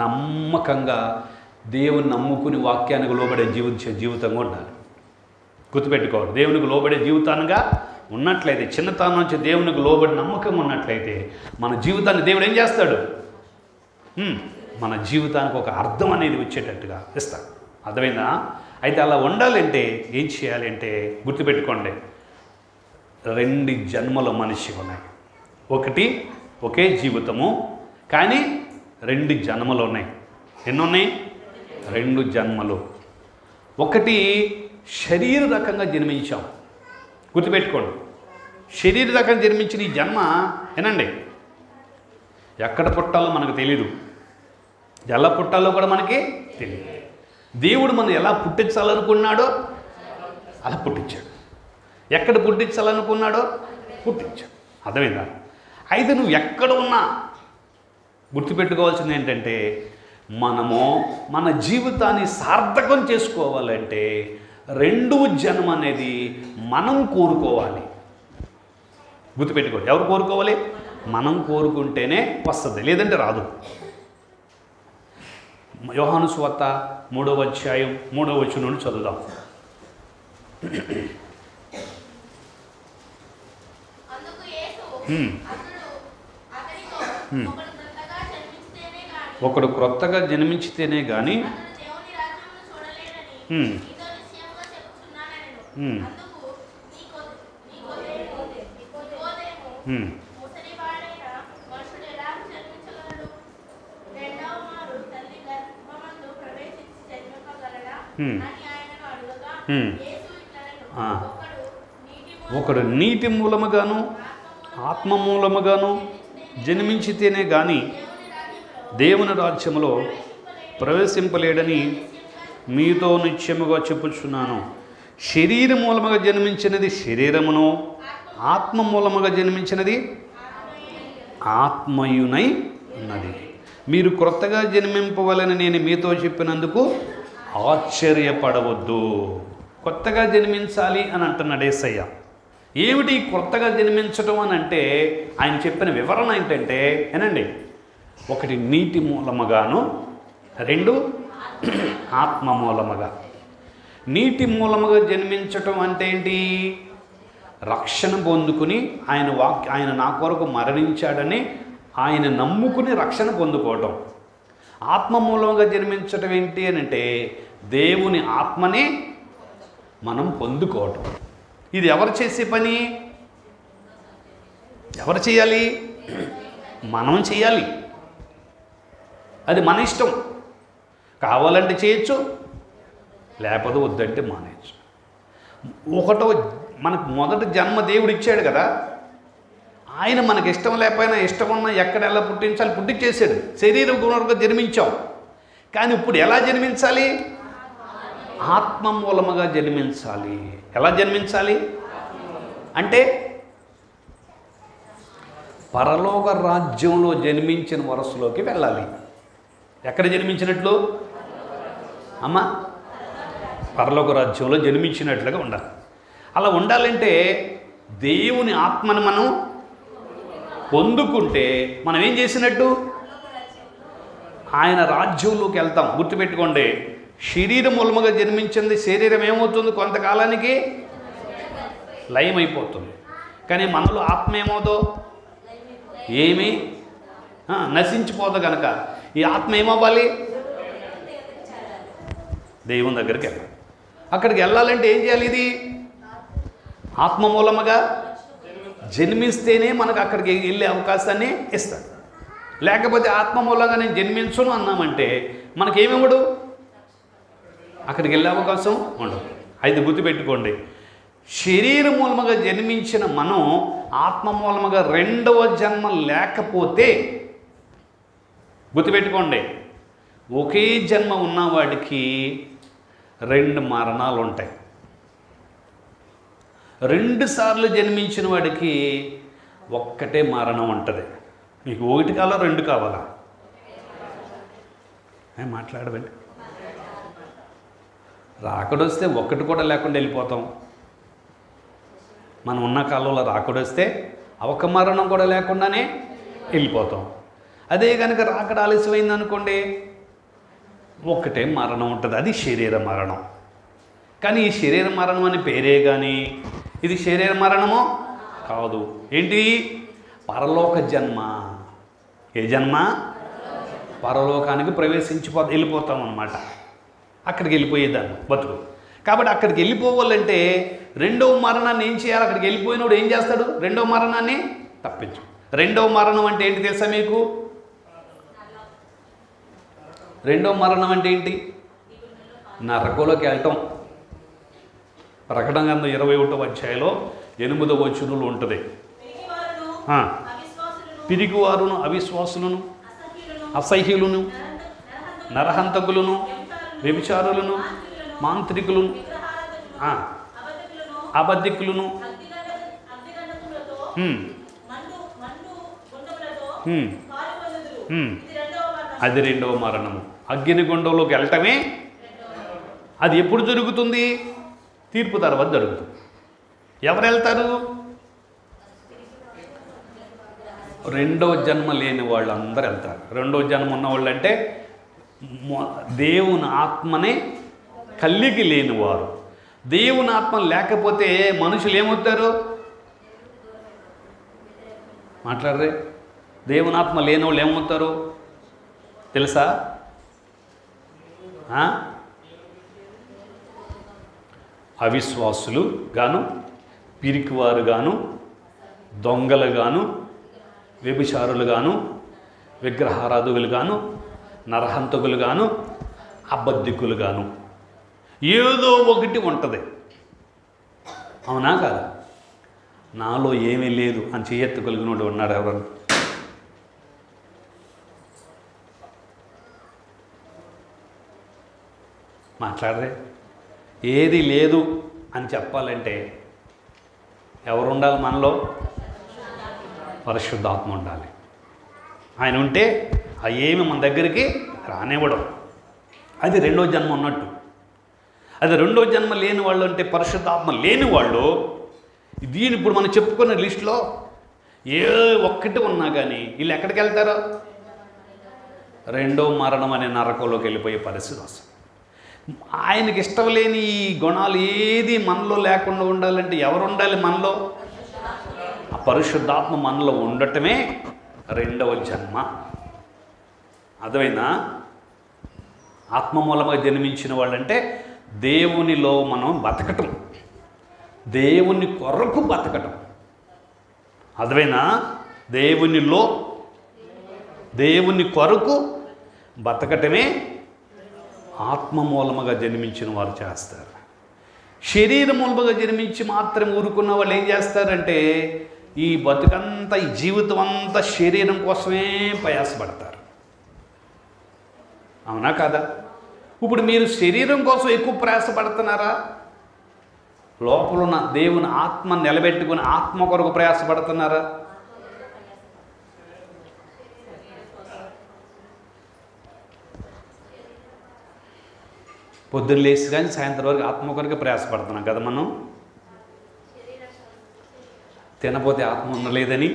నమ్మకంగా దేవుని నమ్ముకుని వాక్యానికి లోబడే జీవితంగా ఉండాలి. గుర్తుపెట్టుకోవాలి. దేవునికి లోబడే జీవితానుగా ఉన్నట్లయితే, చిన్నతనం నుంచి దేవునికి లోబడి నమ్మకం ఉన్నట్లయితే, మన జీవితాన్ని దేవుడు ఏం చేస్తాడు? మన జీవితానికి ఒక అర్థం అనేది వచ్చేటట్టుగా ఇస్తాడు. అర్థమైందా? అయితే అలా ఉండాలంటే ఏం చేయాలి అంటే, గుర్తుపెట్టుకోండి, 2 జన్మల మనిషి ఉన్నాయి. ఒకటి ఒకే జీవితము, కానీ 2 జన్మలు ఉన్నాయి. ఎన్నున్నాయి? 2 జన్మలు. ఒకటి శరీర రకంగా జన్మించాం. గుర్తుపెట్టుకోండి, శరీర రకంగా జన్మించిన ఈ జన్మ ఏనండి, ఎక్కడ పుట్టాలో మనకు తెలీదు, ఎలా పుట్టాలో కూడా మనకి తెలియదు. దేవుడు మనం ఎలా పుట్టించాలనుకున్నాడో అలా పుట్టించాడు. ఎక్కడ పుట్టించాలనుకున్నాడో పుట్టించాడు. అర్థమైందా? అయితే నువ్వు ఎక్కడ ఉన్నా గుర్తుపెట్టుకోవాల్సింది ఏంటంటే, మనము మన జీవితాన్ని సార్థకం చేసుకోవాలంటే రెండవ జన్మ అనేది మనం కోరుకోవాలి. గుర్తుపెట్టుకోండి, ఎవరు కోరుకోవాలి? మనం కోరుకుంటేనే వస్తుంది, లేదంటే రాదు. యోహాను సువార్త 3వ అధ్యాయం 3వ వచనం నుండి చదువుదాం. ఒకడు క్రొత్తగా జన్మించితేనే కానీ ఒకడు నీటి మూలముగాను ఆత్మ మూలముగాను జన్మించితేనే కానీ దేవుని రాజ్యములో ప్రవేశింపలేడని మీతో నిత్యముగా చెప్పుచున్నాను. శరీర మూలముగా జన్మించినది శరీరమును, ఆత్మ మూలముగా జన్మించినది ఆత్మయునై ఉన్నది. మీరు క్రొత్తగా జన్మింపవలని నేను మీతో చెప్పినందుకు ఆశ్చర్యపడవద్దు. కొత్తగా జన్మించాలి అని అంటున్నాడు యేసయ్య. ఏమిటి కొత్తగా జన్మించటం అని అంటే ఆయన చెప్పిన వివరణ ఏంటంటే, ఏనండి, ఒకటి నీటి మూలముగాను, రెండు ఆత్మ మూలముగా. నీటి మూలముగా జన్మించటం అంటే ఏంటి? రక్షణ పొందుకుని ఆయన నా కొరకు మరణించాడని ఆయన నమ్ముకుని రక్షణ పొందుకోవటం. ఆత్మ మూలంగా జన్మించటం ఏంటి అని అంటే దేవుని ఆత్మని మనం పొందుకోవటం. ఇది ఎవరు చేసే పని? ఎవరు చేయాలి? మనం చేయాలి. అది మన ఇష్టం. కావాలంటే చేయొచ్చు, లేకపోతే వద్దంటే మానేయచ్చు. ఒకటో మనకు మొదటి జన్మ దేవుడు ఇచ్చాడు కదా, ఆయన మనకి ఇష్టం లేకపోయినా ఇష్టం ఉన్నా ఎక్కడ ఎలా పుట్టించాలి పుట్టించేసాడు. శరీర గుణంగా జన్మించాం. కానీ ఇప్పుడు ఎలా జన్మించాలి? ఆత్మ మూలముగా జన్మించాలి. ఎలా జన్మించాలి అంటే పరలోక రాజ్యంలో జన్మించిన వరసలోకి వెళ్ళాలి. ఎక్కడ జన్మించినట్లు అమ్మ? పరలోక రాజ్యంలో జన్మించినట్లుగా ఉండాలి. అలా ఉండాలంటే దేవుని ఆత్మను మనం పొందుకుంటే మనం ఏం చేసినట్టు? ఆయన రాజ్యంలోకి వెళ్తాం. గుర్తుపెట్టుకోండి, శరీరం మూలముగా జన్మించింది శరీరం ఏమవుతుంది? కొంతకాలానికి లయమైపోతుంది. కానీ మనలో ఆత్మ ఏమవుతో? ఏమీ నశించిపోదు. కనుక ఈ ఆత్మ ఏమవ్వాలి? దేవుని దగ్గరికి వెళ్ళాలి. అక్కడికి వెళ్ళాలంటే ఏం చేయాలి? ఇది ఆత్మ మూలముగా జన్మిస్తేనే మనకు అక్కడికి వెళ్ళే అవకాశాన్ని ఇస్తాడు. లేకపోతే ఆత్మ మూలంగా నేను జన్మించను అన్నామంటే మనకేమివ్వడు, అక్కడికి వెళ్ళే అవకాశం ఉండదు. అయితే గుర్తుపెట్టుకోండి, శరీర మూలముగా జన్మించిన మనం ఆత్మ మూలముగా రెండవ జన్మ లేకపోతే, గుర్తుపెట్టుకోండి, ఒకే జన్మ ఉన్నవాడికి రెండు మరణాలు ఉంటాయి. 2 సార్లు జన్మించిన వాడికి ఒక్కటే మరణం ఉంటుంది. మీకు 1 కావాలా 2 కావాలా? మాట్లాడవండి. రాకడొస్తే 1 కూడా లేకుండా వెళ్ళిపోతాం. మనం ఉన్న కాలంలో రాకడొస్తే ఒక మరణం కూడా లేకుండానే వెళ్ళిపోతాం. అదే కనుక రాకడ ఆలస్యమైంది అనుకోండి, ఒక్కటే మరణం ఉంటుంది. అది శరీర మరణం. కానీ ఈ శరీర మరణం అని పేరే కానీ ఇది శరీర మరణమో కాదు. ఏంటి? పరలోక జన్మ. ఏ జన్మ? పరలోకానికి వెళ్ళిపోతాం అన్నమాట. అక్కడికి వెళ్ళిపోయేదాన్ని బతుకు. కాబట్టి అక్కడికి వెళ్ళిపోవాలంటే రెండవ మరణాన్ని ఏం చేయాలి? అక్కడికి వెళ్ళిపోయినోడు ఏం చేస్తాడు? రెండవ మరణాన్ని తప్పించు. రెండవ మరణం అంటే ఏంటి తెలుసా మీకు? రెండవ మరణం అంటే ఏంటి? నరకంలోకి వెళ్ళటం. ప్రకటన గ్రంథం 21వ అధ్యాయంలో 8వ వచనంలో ఉంటుంది. పిరిగివారును, అవిశ్వాసులను, అసహ్యులను, నరహంతకులను, వ్యభిచారులను, మాంత్రికులను, అబద్ధికులను, అది రెండవ మరణము. అగ్నిగుండంలోకి వెళ్ళటమే. అది ఎప్పుడు జరుగుతుంది? తీర్పు తర్వాత జరుగుతుంది. ఎవరు వెళ్తారు? రెండవ జన్మ లేని వాళ్ళు అందరూ వెళ్తారు. రెండవ జన్మ ఉన్నవాళ్ళు అంటే దేవుని ఆత్మనే కలిగి లేనివారు. దేవుని ఆత్మ లేకపోతే మనుషులు ఏమవుతారు? మాట్లాడరే. దేవుని ఆత్మ లేని వాళ్ళు ఏమవుతారు తెలుసా? అవిశ్వాసులు గాను, పిరికివారు గాను, దొంగలు గాను, వ్యభిచారులు గాను, విగ్రహారాధకులు గాను, నరహంతకులు గాను, అబద్ధికులు గాను, ఏదో ఒకటి ఉంటుంది. అవునా కాదా? నాలో ఏమీ లేదు అని చేయెత్తుకలిగినోడు ఉన్నాడు ఎవరు? మాట్లాడరే. ఏది లేదు అని చెప్పాలంటే ఎవరు ఉండాలి మనలో? పరిశుద్ధాత్మ ఉండాలి. ఆయన ఉంటే ఆ ఏమి మన దగ్గరికి రానివ్వడం. అది రెండో జన్మ ఉన్నట్టు. అది రెండో జన్మ లేని వాళ్ళు అంటే పరిశుద్ధాత్మ లేని వాళ్ళు. దీని ఇప్పుడు మనం చెప్పుకున్న లిస్టులో ఏ ఒక్కటి ఉన్నా కానీ వీళ్ళు ఎక్కడికి వెళ్తారో? రెండో మరణం అనే నరకంలోకి వెళ్ళిపోయే పరిస్థితి వస్తుంది. ఆయనకి ఇష్టం లేని ఈ గుణాలు ఏది మనలో లేకుండా ఉండాలంటే ఎవరు ఉండాలి మనలో? ఆ పరిశుద్ధాత్మ మనలో ఉండటమే రెండవ జన్మ. అర్థమైందా? ఆత్మ మూలంగా జన్మించిన వాళ్ళంటే దేవునిలో మనం బతకటం, దేవుని కొరకు బతకటం. అర్థమైనా? దేవునిలో దేవుని కొరకు బతకటమే ఆత్మ మూలముగా జన్మించిన వారు చేస్తారు. శరీర మూలముగా జన్మించి మాత్రం ఊరుకున్న వాళ్ళు ఏం చేస్తారంటే ఈ బతుకంతా, ఈ జీవితం అంతా శరీరం కోసమే ప్రయాసపడతారు. అవునా కాదా? ఇప్పుడు మీరు శరీరం కోసం ఎక్కువ ప్రయాసపడుతున్నారా? లోపల ఉన్న దేవుని ఆత్మ నిలబెట్టుకుని ఆత్మ కొరకు ప్రయాసపడుతున్నారా? పొద్దున్న లేచి కానీ సాయంత్రం వరకు ఆత్మ కొరకు ప్రయాసపడుతున్నాం కదా మనం. తినపోతే ఆత్మ ఉండలేదని,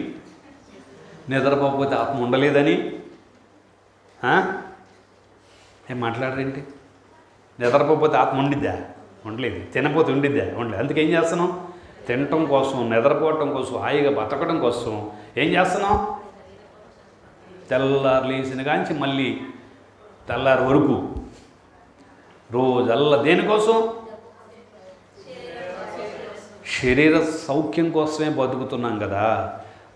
నిద్రపోకపోతే ఆత్మ ఉండలేదని. ఏం మాట్లాడరేంటి? నిద్రపోతే ఆత్మ ఉండిద్దా? ఉండలేదు. తినపోతే ఉండిద్దా? ఉండలేదు. అందుకే ఏం చేస్తున్నాం? తినటం కోసం, నిద్రపోవటం కోసం, హాయిగా బతకడం కోసం ఏం చేస్తున్నాం? తెల్లారు లేచిన కాంచి మళ్ళీ తెల్లారి వరకు రోజల్లా దేనికోసం? శరీర సౌఖ్యం కోసమే బతుకుతున్నాం కదా.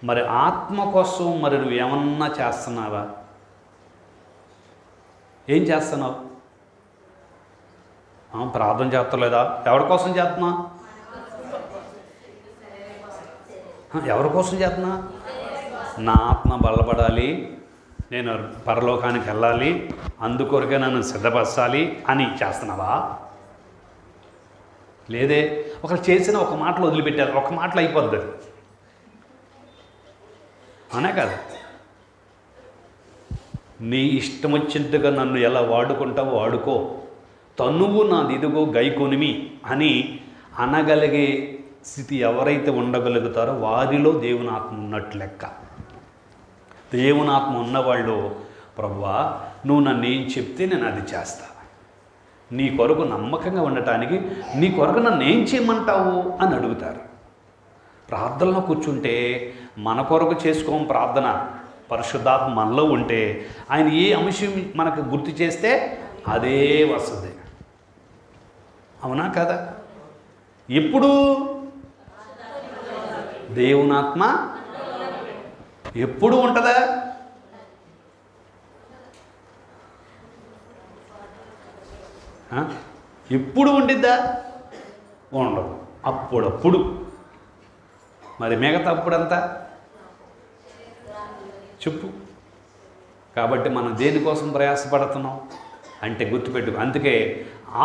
మరి ఆత్మ కోసం మరి నువ్వు ఏమన్నా చేస్తున్నావా? ఏం చేస్తున్నావు? ప్రార్థన చేస్తలేదా? ఎవరి కోసం చేస్తున్నా? ఎవరి కోసం చేస్తున్నా? నా ఆత్మ బలపడాలి, నేను పరలోకానికి వెళ్ళాలి, అందుకొరకే నన్ను సిద్ధపరచాలి అని చేస్తున్నావా? లేదే. ఒకరు చేసిన ఒక మాటలో వదిలిపెట్టారు, ఒక మాటలో అయిపోద్ది. అనే కాదు. నీ ఇష్టం వచ్చినట్టుగా నన్ను ఎలా వాడుకుంటావో వాడుకో, తనువు నాది ఇదిగో గైకొనిమి అని అనగలిగే స్థితి ఎవరైతే ఉండగలుగుతారో వారిలో దేవుని ఆత్మ ఉన్నట్టు లెక్క. దేవుని ఆత్మ ఉన్నవాళ్ళు, ప్రభువా నువ్వు నన్ను ఏం చెప్తే నేను అది చేస్తా, నీ కొరకు నమ్మకంగా ఉండటానికి నీ కొరకు నన్ను ఏం చేయమంటావు అని అడుగుతారు. ప్రార్థనలో కూర్చుంటే మన కొరకు చేసుకోం ప్రార్థన. పరిశుద్ధాత్మ మనలో ఉంటే ఆయన ఏ అంశం మనకు గుర్తు చేస్తే అదే వస్తుంది. అవునా కదా? ఎప్పుడు దేవునాత్మ ఎప్పుడు ఉంటుందా? ఎప్పుడు ఉండిద్దా? ఉండదు. అప్పుడప్పుడు. మరి మిగతా అప్పుడంతా చెప్పు. కాబట్టి మనం దేనికోసం ప్రయాసపడుతున్నాం? అంటే గుర్తుపెట్టుకో. అందుకే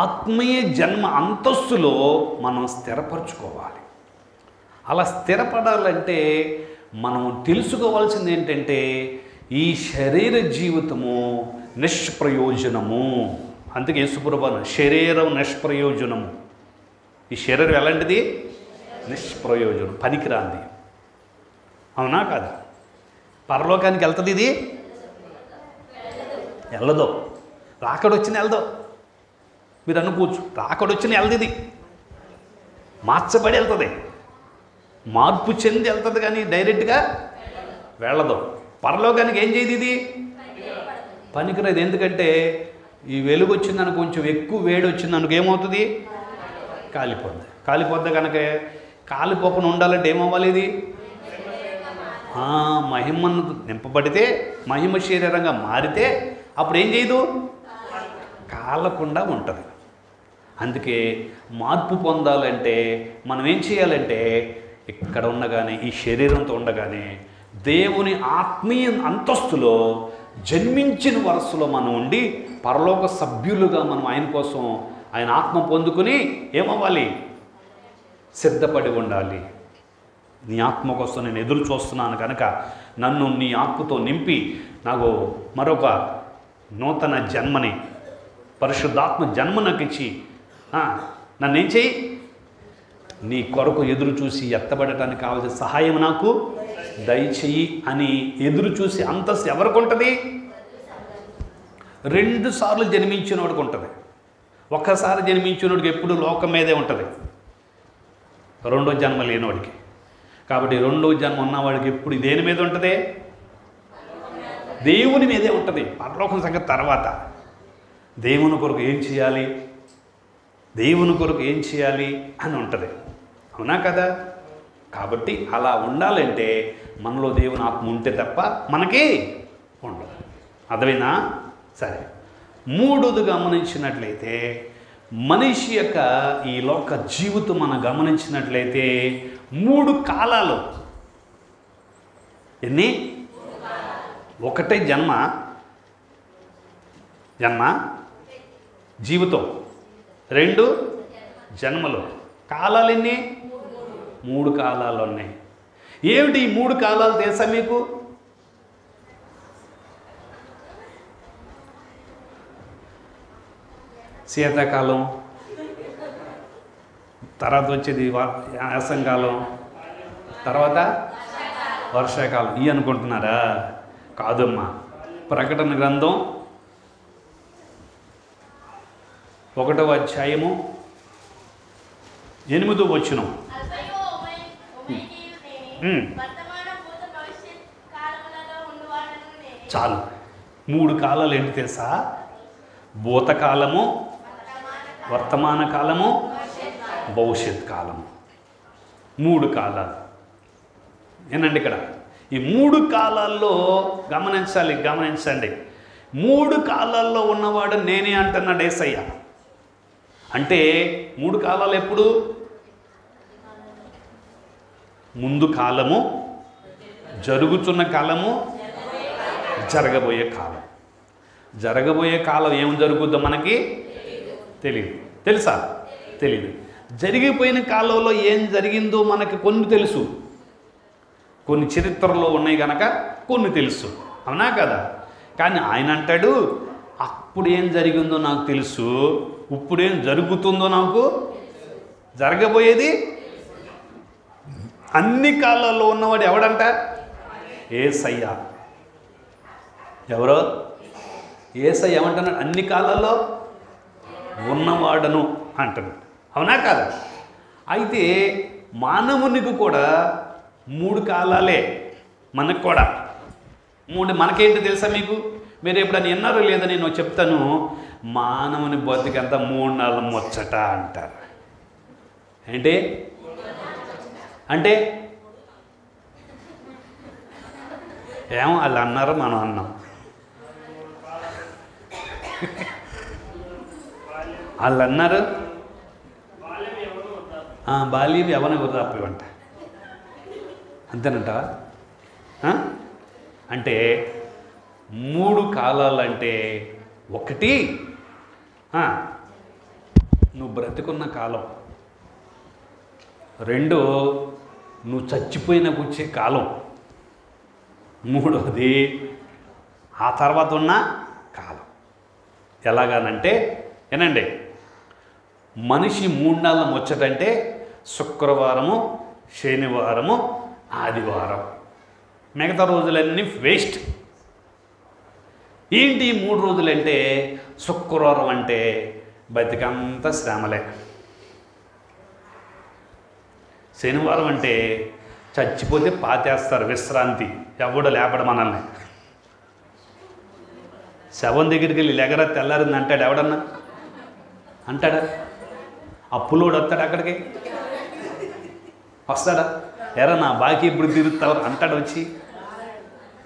ఆత్మీయ జన్మ అంతస్తులో మనం స్థిరపరచుకోవాలి. అలా స్థిరపడాలంటే మనం తెలుసుకోవాల్సింది ఏంటంటే ఈ శరీర జీవితము నిష్ప్రయోజనము. అందుకే యేసుప్రభువు శరీరం నిష్ప్రయోజనము. ఈ శరీరం ఎలాంటిది? నిష్ప్రయోజనం, పనికిరాంది. అవునా కాదా? పరలోకానికి వెళ్తుంది ఇది? వెళ్ళదు. రాకడొచ్చిన వెళ్దాం. మీరు అనుకోవచ్చు రాకడొచ్చిన వెళ్తుంది, ఇది మార్చబడి వెళ్తుంది, మార్పు చెంది వెళ్తుంది, కానీ డైరెక్ట్గా వెళ్ళదు. పరలోకానికి ఏం చేయదు, ఇది పనికిరాదు. ఎందుకంటే ఈ వెలుగు వచ్చిందని కొంచెం ఎక్కువ వేడి వచ్చిందనుకో ఏమవుతుంది? కాలిపోద్ది. కాలిపోద్ది కనుక కాలిపోకుండా ఉండాలంటే ఏమవ్వాలి? ఇది మహిమను నింపబడితే, మహిమ శరీరంగా మారితే అప్పుడు ఏం చేయదు? కాలకుండా ఉంటుంది. అందుకే మార్పు పొందాలంటే మనం ఏం చేయాలంటే ఇక్కడ ఉండగానే, ఈ శరీరంతో ఉండగానే దేవుని ఆత్మీయ అంతస్తులో జన్మించిన వరసలో మనం ఉండి పరలోక సభ్యులుగా మనం ఆయన కోసం, ఆయన ఆత్మ పొందుకుని ఏమవ్వాలి? సిద్ధపడి ఉండాలి. నీ ఆత్మ కోసం నేను ఎదురు చూస్తున్నాను కనుక నన్ను నీ ఆత్మతో నింపి నాకు మరొక నూతన జన్మని, పరిశుద్ధాత్మ జన్మ నాకు ఇచ్చి నన్నేం చేయి? నీ కొరకు ఎదురు చూసి ఎత్తబడటానికి కావాల్సిన సహాయం నాకు దయచేయి అని ఎదురు చూసి అంతస్తు ఎవరికి ఉంటుంది? 2 సార్లు జన్మించినోడికి ఉంటుంది. ఒక్కసారి జన్మించినోడికి ఎప్పుడు లోకం మీదే ఉంటుంది, రెండో జన్మ లేనివాడికి. కాబట్టి రెండో జన్మ ఉన్నవాడికి ఎప్పుడు దేని మీద ఉంటుంది? దేవుని మీదే ఉంటుంది. పరలోకం సంగతి తర్వాత. దేవుని కొరకు ఏం చేయాలి, దేవుని కొరకు ఏం చేయాలి అని ఉంటుంది. అవునా కదా? కాబట్టి అలా ఉండాలంటే మనలో దేవుని ఆత్మ ఉంటే తప్ప మనకి ఉండదు. అర్థమైనా? సరే, మూడోది గమనించినట్లయితే మనిషి యొక్క ఈ లోక జీవితం మనం గమనించినట్లయితే 3 కాలాలు. ఎన్ని? ఒకటే జన్మ జీవితం, 2 జన్మలు. కాలాలు ఎన్ని? 3 కాలాలు ఉన్నాయి. ఏమిటి ఈ 3 కాలాలు తెలుసా మీకు? శీతాకాలం, తర్వాత వచ్చేది వేసంకాలం, తర్వాత వర్షాకాలం. ఇవి అనుకుంటున్నారా? కాదమ్మా. ప్రకటన గ్రంథం 1వ అధ్యాయము 8వ వచనం. చాలు. 3 కాలాలు ఏంటి తెలుసా? భూతకాలము, వర్తమాన కాలము, భవిష్యత్ కాలము. 3 కాలాలు. ఏనండి ఇక్కడ ఈ 3 కాలాల్లో గమనించండి. 3 కాలాల్లో ఉన్నవాడు నేనే అంటున్నాడు యేసయ్య. అంటే 3 కాలాలు ఎప్పుడు? ముందు కాలము, జరుగుతున్న కాలము, జరగబోయే కాలం. జరగబోయే కాలం ఏం జరుగుద్దో మనకి తెలియదు. తెలుసా? తెలియదు. జరిగిపోయిన కాలంలో ఏం జరిగిందో మనకి కొన్ని తెలుసు, కొన్ని చరిత్రలో ఉన్నాయి కనుక కొన్ని తెలుసు. అవునా కదా? కానీ ఆయన అంటాడు అప్పుడు ఏం జరిగిందో నాకు తెలుసు, ఇప్పుడేం జరుగుతుందో నాకు, జరగబోయేది. అన్ని కాలాల్లో ఉన్నవాడు ఎవడంట? యేసయ్య. ఎవరో? యేసయ్య ఏమంటున్నాడు? అన్ని కాలాల్లో ఉన్నవాడను అంటున్నాడు. అవునా కాదా? అయితే మానవునికి కూడా 3 కాలాలే. మనకు కూడా 3. మనకేంటి తెలుసా మీకు? మీరు ఎప్పుడైనా విన్నారో లేదో నేను చెప్తాను. మానవుని బతికంతా 3 నెలల ముచ్చట అంటారు. ఏంటి అంటే? ఏమో వాళ్ళు అన్నారు, మనం అన్నాం. వాళ్ళు అన్నారు బాల్యం యవ్వన వృద్ధాప్యం అంట. అంతేనంట. అంటే 3 కాలాలు అంటే, ఒకటి నువ్వు బ్రతికున్న కాలం. 2 నువ్వు చచ్చిపోయిన కూర్చే కాలం. 3వది ఆ తర్వాత ఉన్న కాలం. ఎలాగానంటే ఏనండి, మనిషి 3 నెలల ముచ్చటంటే శుక్రవారము, శనివారము, ఆదివారం. మిగతా రోజులన్నీ వేస్ట్. ఏంటి 3 రోజులంటే? శుక్రవారం అంటే బతికంతా శ్రమలే. శనివారం అంటే చచ్చిపోతే పాతేస్తారు, విశ్రాంతి. ఎవడో లేపడు మనల్ని. శవం దగ్గరికి వెళ్ళి లెగర తెల్లారింది అంటాడు ఎవడన్నా? అంటాడా? అప్పులోడు వస్తాడు అక్కడికి? వస్తాడా? ఎరా నా బాకీ ఇప్పుడు తీరుస్తావు అంటాడు వచ్చి?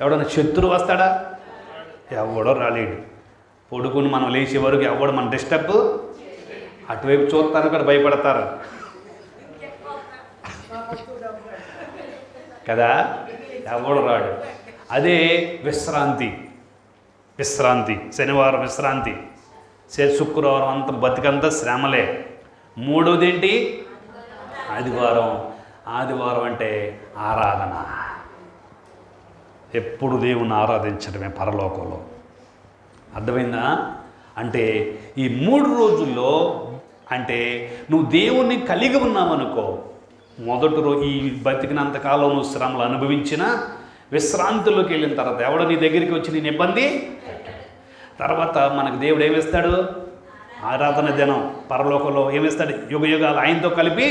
ఎవడన్నా శత్రువు వస్తాడా? ఎవడో రాలేడు. పొడుకుని మనం లేచే వరకు ఎవడు మన డిస్టర్బ్. అటువైపు చూస్తారు కూడా భయపడతారు కదా. ఎవడు రాడు. అదే విశ్రాంతి. శనివారం విశ్రాంతి, శుక్రవారం అంతా బతికంతా శ్రమలే. 3వది ఏంటి? ఆదివారం అంటే ఆరాధన. ఎప్పుడు దేవుణ్ణి ఆరాధించడమే పరలోకంలో. అర్థమైందా? అంటే ఈ 3 రోజుల్లో అంటే నువ్వు దేవుణ్ణి కలిగి ఉన్నావనుకో, మొదటి రోజు ఈ బతికినంతకాలం నువ్వు శ్రమలు అనుభవించిన విశ్రాంతిలోకి వెళ్ళిన తర్వాత ఎవడో నీ దగ్గరికి వచ్చి నేను ఇబ్బంది తర్వాత మనకు దేవుడు ఏమిస్తాడు? ఆరాధన దినం పరలోకంలో ఏమిస్తాడు? యుగాలు ఆయనతో కలిపి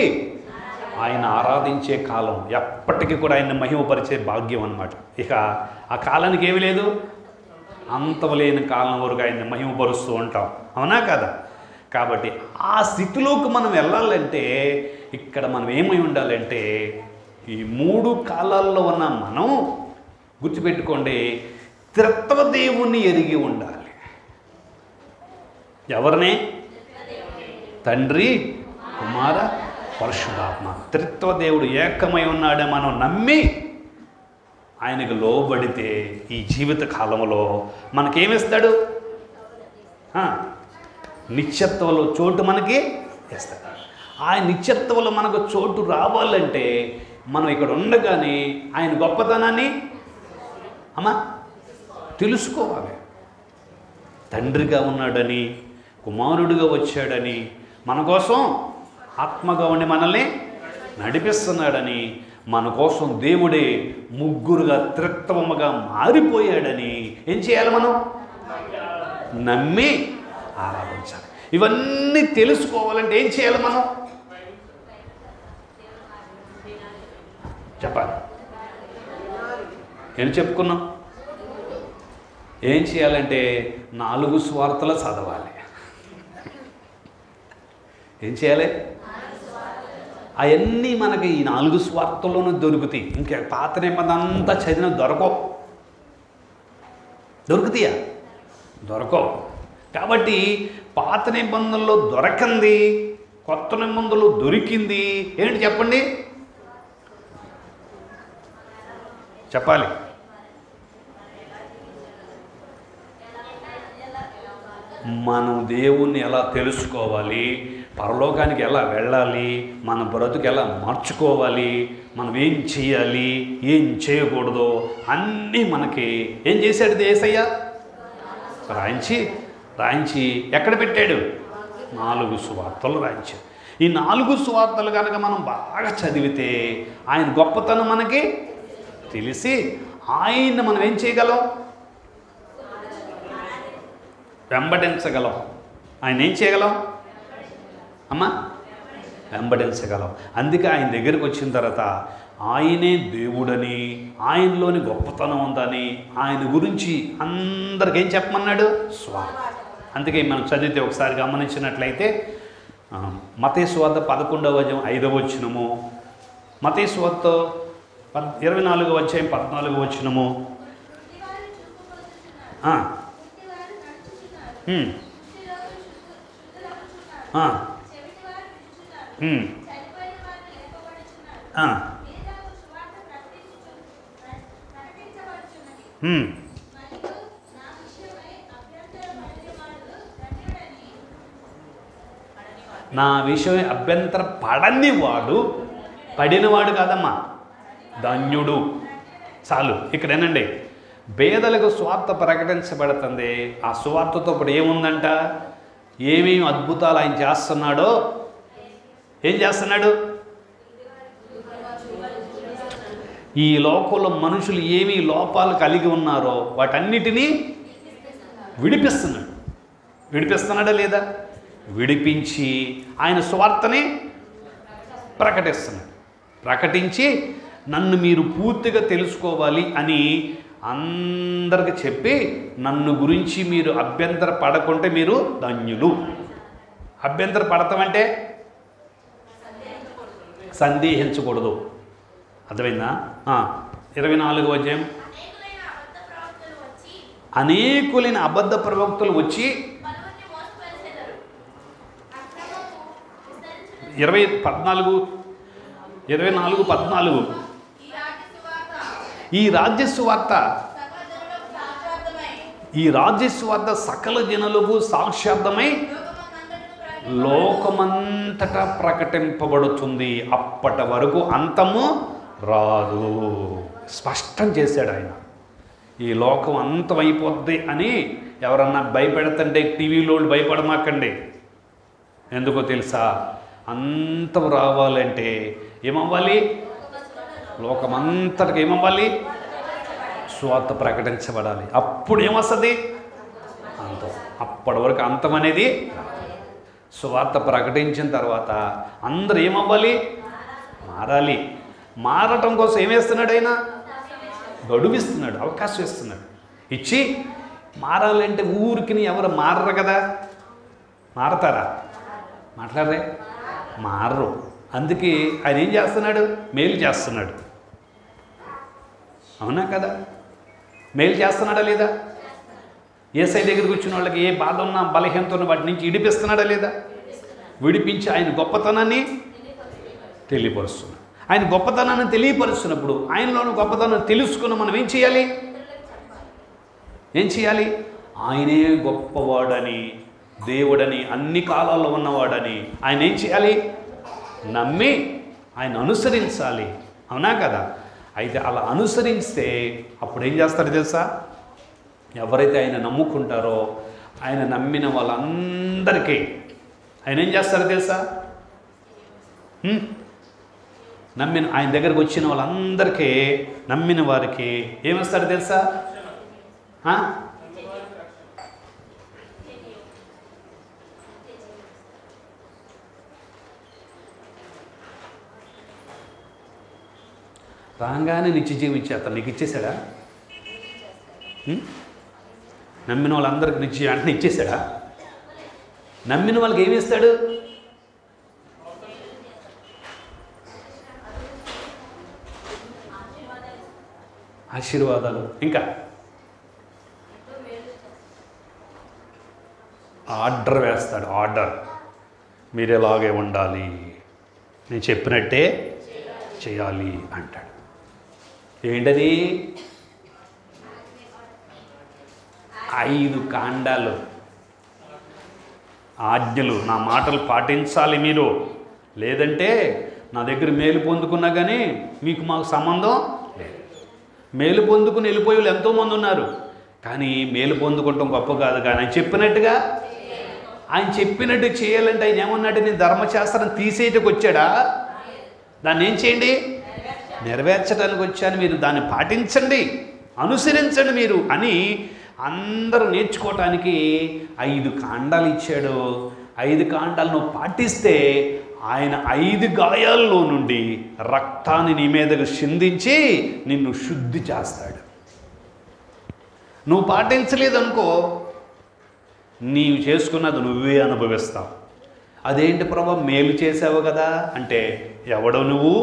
ఆయన ఆరాధించే కాలం. ఎప్పటికీ కూడా ఆయన్ని మహిమపరిచే భాగ్యం అన్నమాట. ఇక ఆ కాలానికి ఏమీ లేదు, అంతలేని కాలం వరకు ఆయన్ని మహిమపరుస్తూ ఉంటాం. అవునా కదా? కాబట్టి ఆ స్థితిలోకి మనం వెళ్ళాలంటే ఇక్కడ మనం ఏమై ఉండాలంటే ఈ 3 కాలాల్లో ఉన్న మనం గుర్తుపెట్టుకోండి, త్రిత్వ దేవుణ్ణి ఎరిగి ఉండాలి. ఎవరిని? తండ్రి, కుమార, పరిశుద్ధాత్మ. త్రిత్వ దేవుడు ఏకమై ఉన్నాడే మనం నమ్మి ఆయనకు లోబడితే ఈ జీవిత కాలంలో మనకేమిస్తాడు? నిత్యత్వంలో చోటు మనకి ఇస్తాడు. ఆ నిత్యత్వంలో మనకు చోటు రావాలంటే మనం ఇక్కడ ఉండగానే ఆయన గొప్పతనాన్ని తెలుసుకోవాలి. తండ్రిగా ఉన్నాడని, కుమారుడిగా వచ్చాడని, మన కోసం ఆత్మగా ఉండి మనల్ని నడిపిస్తున్నాడని, మన కోసం దేవుడే ముగ్గురుగా త్రిత్వముగా మారిపోయాడని ఏం చేయాలి? మనం నమ్మి ఆరాధించాలి. ఇవన్నీ తెలుసుకోవాలంటే ఏం చేయాలి? మనం చెప్పాలి. ఏం చెప్పుకున్నాం? ఏం చేయాలంటే 4 సువార్తలు చదవాలి. ఏం చేయాలి? అవన్నీ మనకి ఈ 4 సువార్తల్లోనూ దొరుకుతాయి. ఇంకా పాత నిబంధన అంతా చదివిన దొరుకుతాయా? దొరకవు. కాబట్టి పాత నిబంధనలో దొరకంది కొత్త నిబంధనలో దొరికింది ఏంటి చెప్పండి? చెప్పాలి. మనం దేవుణ్ణి ఎలా తెలుసుకోవాలి, పరలోకానికి ఎలా వెళ్ళాలి, మన బ్రతుకు ఎలా మార్చుకోవాలి, మనం ఏం చేయాలి, ఏం చేయకూడదో అన్నీ మనకి ఏం చేశాడు యేసయ్య? రాయించి ఎక్కడ పెట్టాడు? 4 సువార్తలు రాయించాడు. ఈ 4 సువార్తలు కనుక మనం బాగా చదివితే ఆయన గొప్పతనం మనకి తెలిసి ఆయన్ని మనం ఏం చేయగలం? వెంబడించగలం. ఆయన ఏం చేయగలం అమ్మా? వెంబడించగలం. అందుకే ఆయన దగ్గరికి వచ్చిన తర్వాత ఆయనే దేవుడని, ఆయనలోని గొప్పతనం ఉందని, ఆయన గురించి అందరికి ఏం చెప్పమన్నాడు? స్వార్థ. అందుకే మనం చదివితే ఒకసారి గమనించినట్లయితే మత్తయి సువార్త 11వ అధ్యాయం 5వ వచనము, మత్తయి సువార్త 24వ అధ్యాయం 14వ వచనము. నా విషయం అభ్యంతర పడనివాడు, పడినవాడు కాదమ్మా, ధన్యుడు. చాలు. ఇక్కడేనండి, పేదలకు సువార్త ప్రకటించబడుతుంది. ఆ సువార్తతో ఇప్పుడు ఏముందంట, ఏమేమి అద్భుతాలు ఆయన చేస్తున్నాడో. ఏం చేస్తున్నాడు? ఈ లోకంలో మనుషులు ఏమి లోపాలు కలిగి ఉన్నారో వాటన్నిటినీ విడిపిస్తున్నాడు. విడిపిస్తున్నాడా లేదా? విడిపించి ఆయన సువార్తని ప్రకటిస్తున్నాడు. ప్రకటించి నన్ను మీరు పూర్తిగా తెలుసుకోవాలి అని అందరికి చెప్పి, నన్ను గురించి మీరు అభ్యంతర పడకుంటే మీరు ధన్యులు. అభ్యంతర పడతామంటే సందేహించకూడదు. అర్థమైందా? 24వ అధ్యాయం. అనేకులైన అబద్ధ ప్రవక్తలు వచ్చి 24:14 ఈ రాజ్య సువార్త సకల జనులకు సాక్షార్థమై లోకమంతటా ప్రకటింపబడుతుంది. అప్పటి వరకు అంతము రాదు. స్పష్టం చేశాడు ఆయన. ఈ లోకం అంతమైపోద్ది అని ఎవరన్నా భయపెడతంటే టీవీలో భయపడమాకండి. ఎందుకో తెలుసా? అంతం రావాలంటే ఏమవ్వాలి? లోకమంతటికి ఏమవ్వాలి? సువార్త ప్రకటించబడాలి. అప్పుడు ఏమొస్తుంది? అంతం. అప్పటి వరకు అంతం అనేది సువార్త ప్రకటించిన తర్వాత అందరూ ఏమవ్వాలి? మారాలి. మారటం కోసం ఏమేస్తున్నాడు ఆయన? గడువిస్తున్నాడు, అవకాశం ఇస్తున్నాడు. ఇచ్చి మారాలంటే ఊరికి ఎవరు మారరు కదా. మారతారా? మాట్లాడరే? మారరు. అందుకే ఆయన ఏం చేస్తున్నాడు? మేలు చేస్తున్నాడు. అవునా కదా? మేలు చేస్తున్నాడా లేదా? యేసయ్య దగ్గరికి వచ్చిన వాళ్ళకి ఏ బాధ ఉన్నా, బలహీనత ఉన్న వాటి నుంచి విడిపిస్తున్నాడా లేదా? విడిపించి ఆయన గొప్పతనాన్ని తెలియపరుస్తున్నాడు. ఆయన గొప్పతనాన్ని తెలియపరుస్తున్నప్పుడు ఆయనలోని గొప్పతనం తెలుసుకున్న మనం ఏం చేయాలి? ఆయనే గొప్పవాడని, దేవుడని, అన్ని కాలాల్లో ఉన్నవాడని ఆయన ఏం చేయాలి? నమ్మి ఆయన అనుసరించాలి. అవునా కదా? అయితే అలా అనుసరిస్తే అప్పుడు ఏం చేస్తారో తెలుసా? ఎవరైతే ఆయన నమ్ముకుంటారో, ఆయన నమ్మిన వాళ్ళందరికీ ఆయన ఏం చేస్తారో తెలుసా? నమ్మిన ఆయన దగ్గరకు వచ్చిన వాళ్ళందరికీ, నమ్మిన వారికి ఏమిస్తారో తెలుసా? రాగానే నిత్య జీవం ఇచ్చేస్తాను. నీకు ఇచ్చేసాడా? నమ్మిన వాళ్ళందరికీ నిత్య అంటే ఇచ్చేసాడా? నమ్మిన వాళ్ళకి ఏమి ఇస్తాడు? ఆశీర్వాదాలు. ఇంకా ఆర్డర్ వేస్తాడు. ఆర్డర్, మీరు ఎలాగే ఉండాలి, నేను చెప్పినట్టే చేయాలి అంటాడు. ఏంటది? 5 కాండాలు, ఆజ్ఞలు. నా మాటలు పాటించాలి మీరు, లేదంటే నా దగ్గర మేలు పొందుకున్నా కానీ మీకు మాకు సంబంధం లేదు. మేలు పొందుకుని వెళ్ళిపోయే వాళ్ళు ఎంతోమంది ఉన్నారు. కానీ మేలు పొందుకుంటాం గొప్ప కాదు. కానీ ఆయన చెప్పినట్టు చేయాలంటే ఆయన ఏమన్నాడు? నేను ధర్మశాస్త్రం తీసేయటకు వచ్చాడా? దాన్ని ఏం చేయండి? నెరవేర్చడానికి వచ్చాను. మీరు దాన్ని పాటించండి, అనుసరించండి మీరు అని అందరూ నేర్చుకోవటానికి 5 కాండాలు ఇచ్చాడు. 5 కాండాలను పాటిస్తే ఆయన 5 గాయాల్లో నుండి రక్తాన్ని నీ మీదకు చిందించి నిన్ను శుద్ధి చేస్తాడు. నువ్వు పాటించలేదనుకో, నీవు చేసుకున్నది నువ్వే అనుభవిస్తావు. అదేంటి ప్రభా, మేలు చేసావు కదా అంటే, ఎవడో నువ్వు?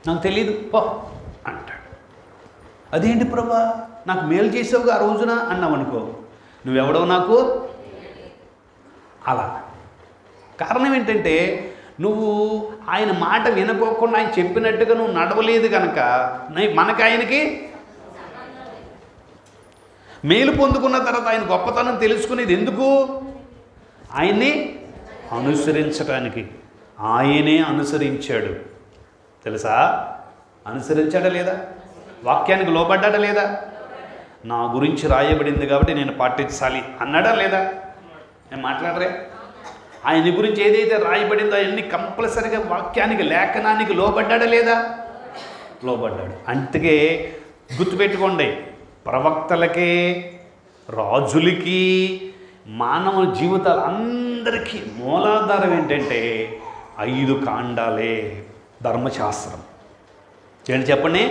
నాకు తెలీదు పో అంటాడు. అదేంటి ప్రభా, నాకు మేలు చేసావుగా ఆ రోజున అన్నావు అనుకో, నువ్వెవడో నాకు? అలా. కారణం ఏంటంటే నువ్వు ఆయన మాట వినుకోకుండా ఆయన చెప్పినట్టుగా నువ్వు నడవలేదు కనుక మనకు ఆయనకి మేలు పొందుకున్న తర్వాత ఆయన గొప్పతనం తెలుసుకునేది ఎందుకు? ఆయన్ని అనుసరించటానికి. ఆయనే అనుసరించాడు. తెలుసా? అనుసరించాడా లేదా? వాక్యానికి లోబడ్డాడా లేదా? నా గురించి రాయబడింది కాబట్టి నేను పాటించాలి అన్నాడా లేదా? నేను మాట్లాడరే? ఆయన గురించి ఏదైతే రాయబడిందో అవన్నీ కంపల్సరిగా వాక్యానికి, లేఖనానికి లోబడ్డాడా లేదా? లోబడ్డాడు. అందుకే గుర్తుపెట్టుకోండి, ప్రవక్తలకే, రాజులకి, మానవ జీవితాలు అందరికీ మూలాధారం ఏంటంటే 5 కాండాలే. ధర్మశాస్త్రం ఏంటి చెప్పండి?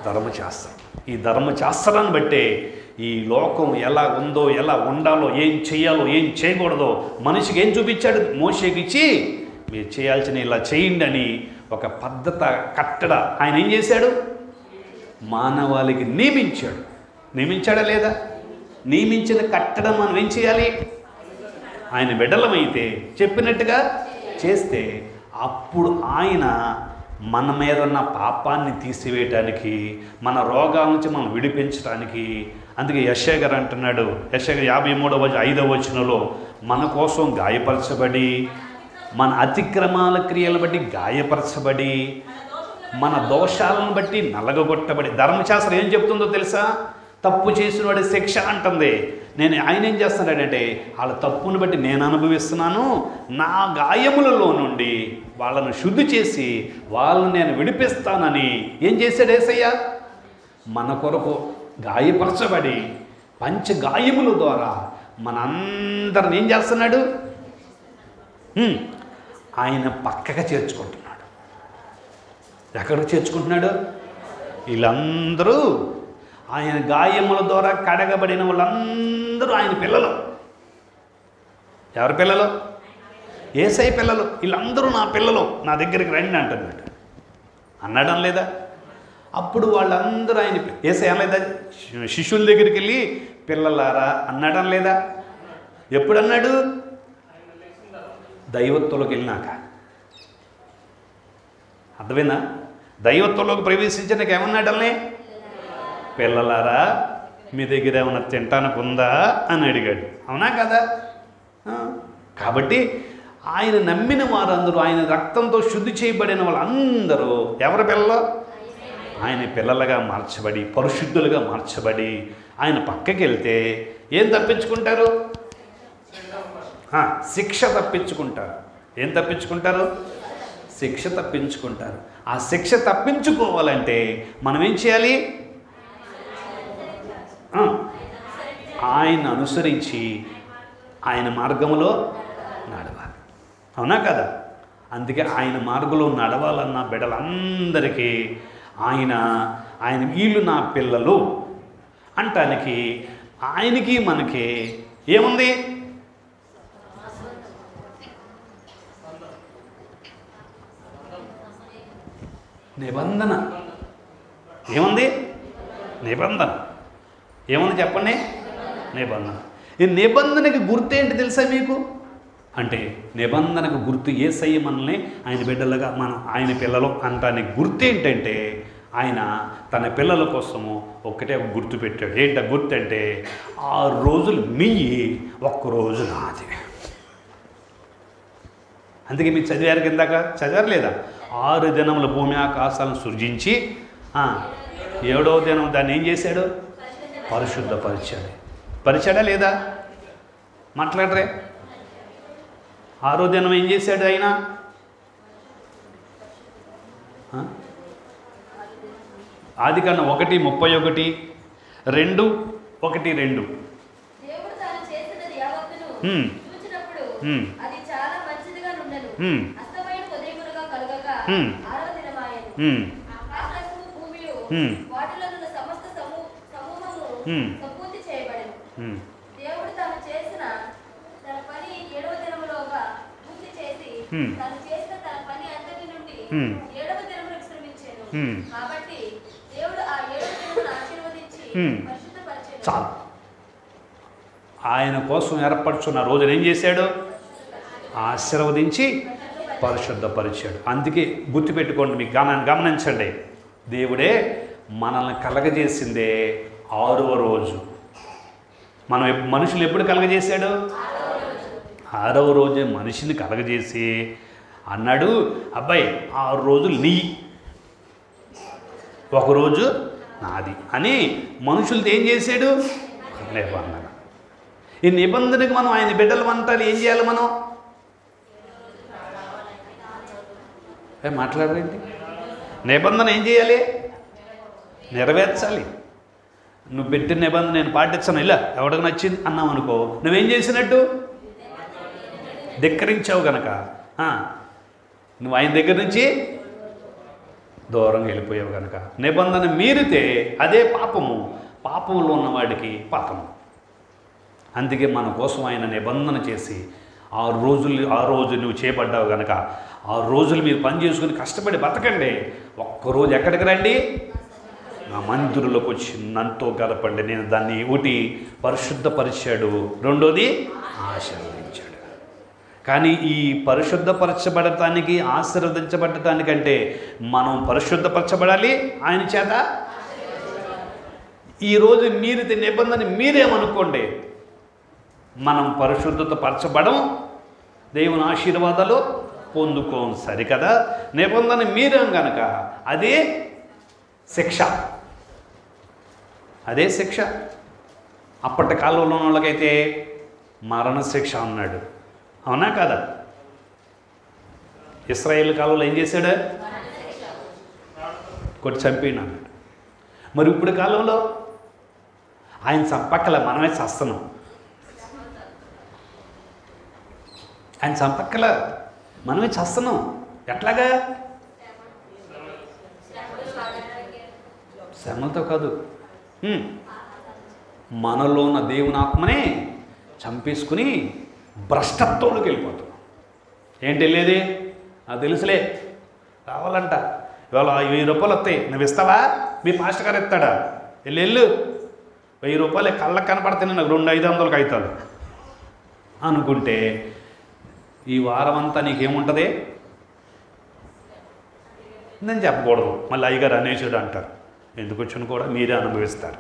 ధర్మశాస్త్రం. ఈ ధర్మశాస్త్రాన్ని బట్టే ఈ లోకం ఎలా ఉందో, ఎలా ఉండాలో, ఏం చేయాలో, ఏం చేయకూడదో మనిషికి ఏం చూపించాడు? మోషేకి ఇచ్చి మీరు చేయాల్సిన ఇలా చేయండి అని ఒక పద్ధత, కట్టడ ఆయన ఏం చేశాడు? మానవాళికి నియమించాడు. నియమించాడా లేదా? నియమించిన కట్టడం మనం ఏం చేయాలి? ఆయన బిడ్డలమైతే చెప్పినట్టుగా చేస్తే అప్పుడు ఆయన మన మీద ఉన్న పాపాన్ని తీసివేయటానికి, మన రోగాల నుంచి మనం విడిపించడానికి. అందుకే యెషయా గారు అంటున్నాడు, యెషయా 53:5 వచనంలో, మన కోసం గాయపరచబడి, మన అతిక్రమాల క్రియలు బట్టి గాయపరచబడి, మన దోషాలను బట్టి నలగగొట్టబడి. ధర్మశాస్త్రం ఏం చెప్తుందో తెలుసా? తప్పు చేసిన వాడి శిక్ష అంటుంది. ఆయన ఏం చేస్తున్నాడంటే వాళ్ళ తప్పును బట్టి నేను అనుభవిస్తున్నాను, నా గాయములలో నుండి వాళ్ళను శుద్ధి చేసి వాళ్ళను నేను విడిపిస్తానని ఏం చేశాడు యేసయ్య? మన కొరకు గాయపరచబడి పంచగాయముల ద్వారా మనందరిని ఏం చేస్తున్నాడు? ఆయన పక్కగా చేర్చుకుంటున్నాడు. ఎక్కడికి చేర్చుకుంటున్నాడు? వీళ్ళందరూ ఆయన గాయముల ద్వారా కడగబడిన వాళ్ళందరూ ఆయన పిల్లలు. ఎవరి పిల్లలు? యేసయ్య పిల్లలు. వీళ్ళందరూ నా పిల్లలు, నా దగ్గరికి రండి అంటున్నాడు. అన్నాడం లేదా? అప్పుడు వాళ్ళందరూ ఆయన యేసయ్య లేదా? శిష్యుల దగ్గరికి వెళ్ళి పిల్లలారా అన్నాడం లేదా? ఎప్పుడు అన్నాడు? దైవత్వంలోకి వెళ్ళినాక. అర్థమైందా? దైవత్వంలోకి ప్రవేశించినాక ఏమన్నాడల్ని? పిల్లలారా మీ దగ్గర ఏమైనా తింటానికి ఉందా అని అడిగాడు. అవునా కదా? కాబట్టి ఆయన నమ్మిన వారందరూ, ఆయన రక్తంతో శుద్ధి చేయబడిన వాళ్ళందరూ ఎవరి పిల్లలు? ఆయన పిల్లలుగా మార్చబడి, పరిశుద్ధులుగా మార్చబడి ఆయన పక్కకి వెళ్తే ఏం తప్పించుకుంటారు? శిక్ష తప్పించుకుంటారు. ఏం తప్పించుకుంటారు? శిక్ష తప్పించుకుంటారు. ఆ శిక్ష తప్పించుకోవాలంటే మనం ఏం చేయాలి? ఆయన అనుసరించి ఆయన మార్గంలో నడవాలి. అవునా కదా? అందుకే ఆయన మార్గంలో నడవాలన్న బిడ్డలందరికీ ఆయన వీళ్ళు నా పిల్లలు అంటానికి ఆయనకి మనకి ఏముంది? నిబంధన. ఏముంది? నిబంధన. ఏముంది చెప్పండి? నిబంధన. ఈ నిబంధనకి గుర్తు ఏంటి తెలుసా మీకు? అంటే నిబంధనకు గుర్తు యేసయ్య మనల్ని ఆయన బిడ్డలుగా, మనం ఆయన పిల్లలు అంటానికి గుర్తు ఏంటంటే ఆయన తన పిల్లల కోసము ఒక్కటే గుర్తు పెట్టాడు. ఏంట గుర్తు అంటే 6 రోజులు మీయి, 1 రోజు నాది. అందుకే మీరు చదివారు కిందాక, చదివారు లేదా? 6 దినముల భూమి ఆకాశాలను సృజించి 7వ దినం దాన్ని ఏం చేశాడు? పరిశుద్ధపరిచాడు. పరిచాడా లేదా? మాట్లాడరే? 6వ దినం ఏం చేశాడు ఆయన? ఆదికాండం 1:31, 2:1-2. చాలు. ఆయన కోసం ఏర్పరచున్న రోజున ఏం చేశాడు? ఆశీర్వదించి పరిశుద్ధపరిచాడు. అందుకే గుర్తుపెట్టుకోండి, మీకు గమనించండి, దేవుడే మనల్ని కలగజేసిందే 6వ రోజు. మనుషులు ఎప్పుడు కలగజేశాడు? 6వ రోజే మనిషిని కలగజేసి అన్నాడు, అబ్బాయి 6 రోజులు నీ, ఒకరోజు నాది అని మనుషులతో ఏం చేశాడు? నిబంధన. ఈ నిబంధనకు మనం ఆయన బిడ్డలు అంటారు, ఏం చేయాలి? మనం మాట్లాడరేంటి? నిబంధన ఏం చేయాలి? నెరవేర్చాలి. నువ్వు పెట్టిన నిబంధన నేను పాటించాను, ఇలా ఎవరికి నచ్చింది అన్నావు అనుకో, నువ్వేం చేసినట్టు? ధిక్కరించావు గనక నువ్వు ఆయన దగ్గర నుంచి దూరంగా వెళ్ళిపోయావు కనుక. నిబంధన మీరితే అదే పాపము, పాపంలో ఉన్నవాడికి పతనం. అందుకే మన కోసం ఆయన నిబంధన చేసి 6 రోజు నువ్వు చేపడ్డావు కనుక 6 రోజులు మీరు పని చేసుకుని కష్టపడి బతకండి. ఒక్కరోజు ఎక్కడికి రండి? నా మందిరంలోకి వచ్చి నన్నుతో గడపండి. నేను దాన్ని ఒకటి పరిశుద్ధపరిచాడు, రెండోది ఆశీర్వదించాడు. కానీ ఈ పరిశుద్ధపరచబడటానికి, ఆశీర్వదించబడటానికంటే మనం పరిశుద్ధపరచబడాలి ఆయన చేత. ఈరోజు మీరితే నిబంధన మీరేమనుకోండి, మనం పరిశుద్ధత పరచబడం, దేవుని ఆశీర్వాదాలు పొందుకోం. సరికదా? నిబంధన మీరేం కనుక అదే శిక్ష, అదే శిక్ష. అప్పటి కాలంలో ఉన్న వాళ్ళకైతే మరణ శిక్ష అన్నాడు, అవునా కాదా? ఇశ్రాయేల్ కాలంలో ఏం చేశాడు? కొట్టి చంపేయండి అన్నాడు. మరి ఇప్పుడు కాలంలో ఆయన చంపక్కల, మనమే చస్తున్నాం. ఆయన చంపక్కల, మనమే చస్తున్నాం. ఎట్లాగా? శ్రమలతో కాదు, మనలో ఉన్న దేవుని ఆత్మనే చంపేసుకుని భ్రష్టత్వంలోకి వెళ్ళిపోతాం. ఏంటి వెళ్ళేది? నాకు తెలుసులే, రావాలంట. ఇవాళ 1000 రూపాయలు వస్తాయి, నువ్వు ఇస్తావా? మీ పాస్టర్ గారు ఇస్తాడా? వెళ్ళు 1000 రూపాయలు కళ్ళకు కనపడితేనే నాకు 200-500 అవుతాడు అనుకుంటే ఈ వారం అంతా నీకేముంటుంది? నేను చెప్పకూడదు, మళ్ళీ అయ్యగారు అనేసుడు అంటారు. ఎందుకు వచ్చిన కూడా మీరే అనుభవిస్తారు.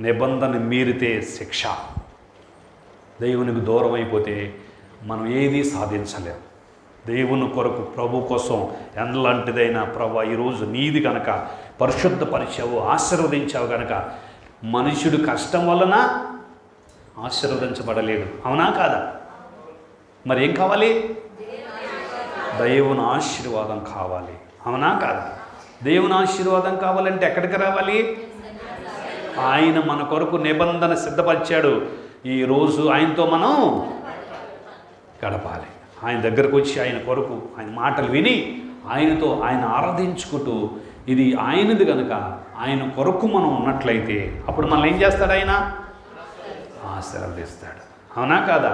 నిబంధన మీరితే శిక్ష. దేవునికి దూరం అయిపోతే మనం ఏదీ సాధించలేం. దేవుని కొరకు, ప్రభు కోసం ఎలాంటిదైనా, ప్రభు ఈరోజు నీది కనుక పరిశుద్ధపరిచావు, ఆశీర్వదించావు కనుక మనుషుడు కష్టం వలన ఆశీర్వదించబడలేడు, అవునా కాదా? మరి ఏం కావాలి? దేవుని ఆశీర్వాదం కావాలి, అవునా కాదా? దేవుని ఆశీర్వాదం కావాలంటే ఎక్కడికి రావాలి? ఆయన మన కొరకు నిబంధన సిద్ధపరిచాడు. ఈరోజు ఆయనతో మనం గడపాలి. ఆయన దగ్గరకు వచ్చి ఆయన కొరకు, ఆయన మాటలు విని ఆయనతో ఆయన ఆరాధించుకుంటూ, ఇది ఆయనది కనుక ఆయన కొరకు మనం ఉన్నట్లయితే అప్పుడు మనం ఏం చేస్తాడు? ఆయన ఆశీర్వదిస్తాడు, అవునా కాదా?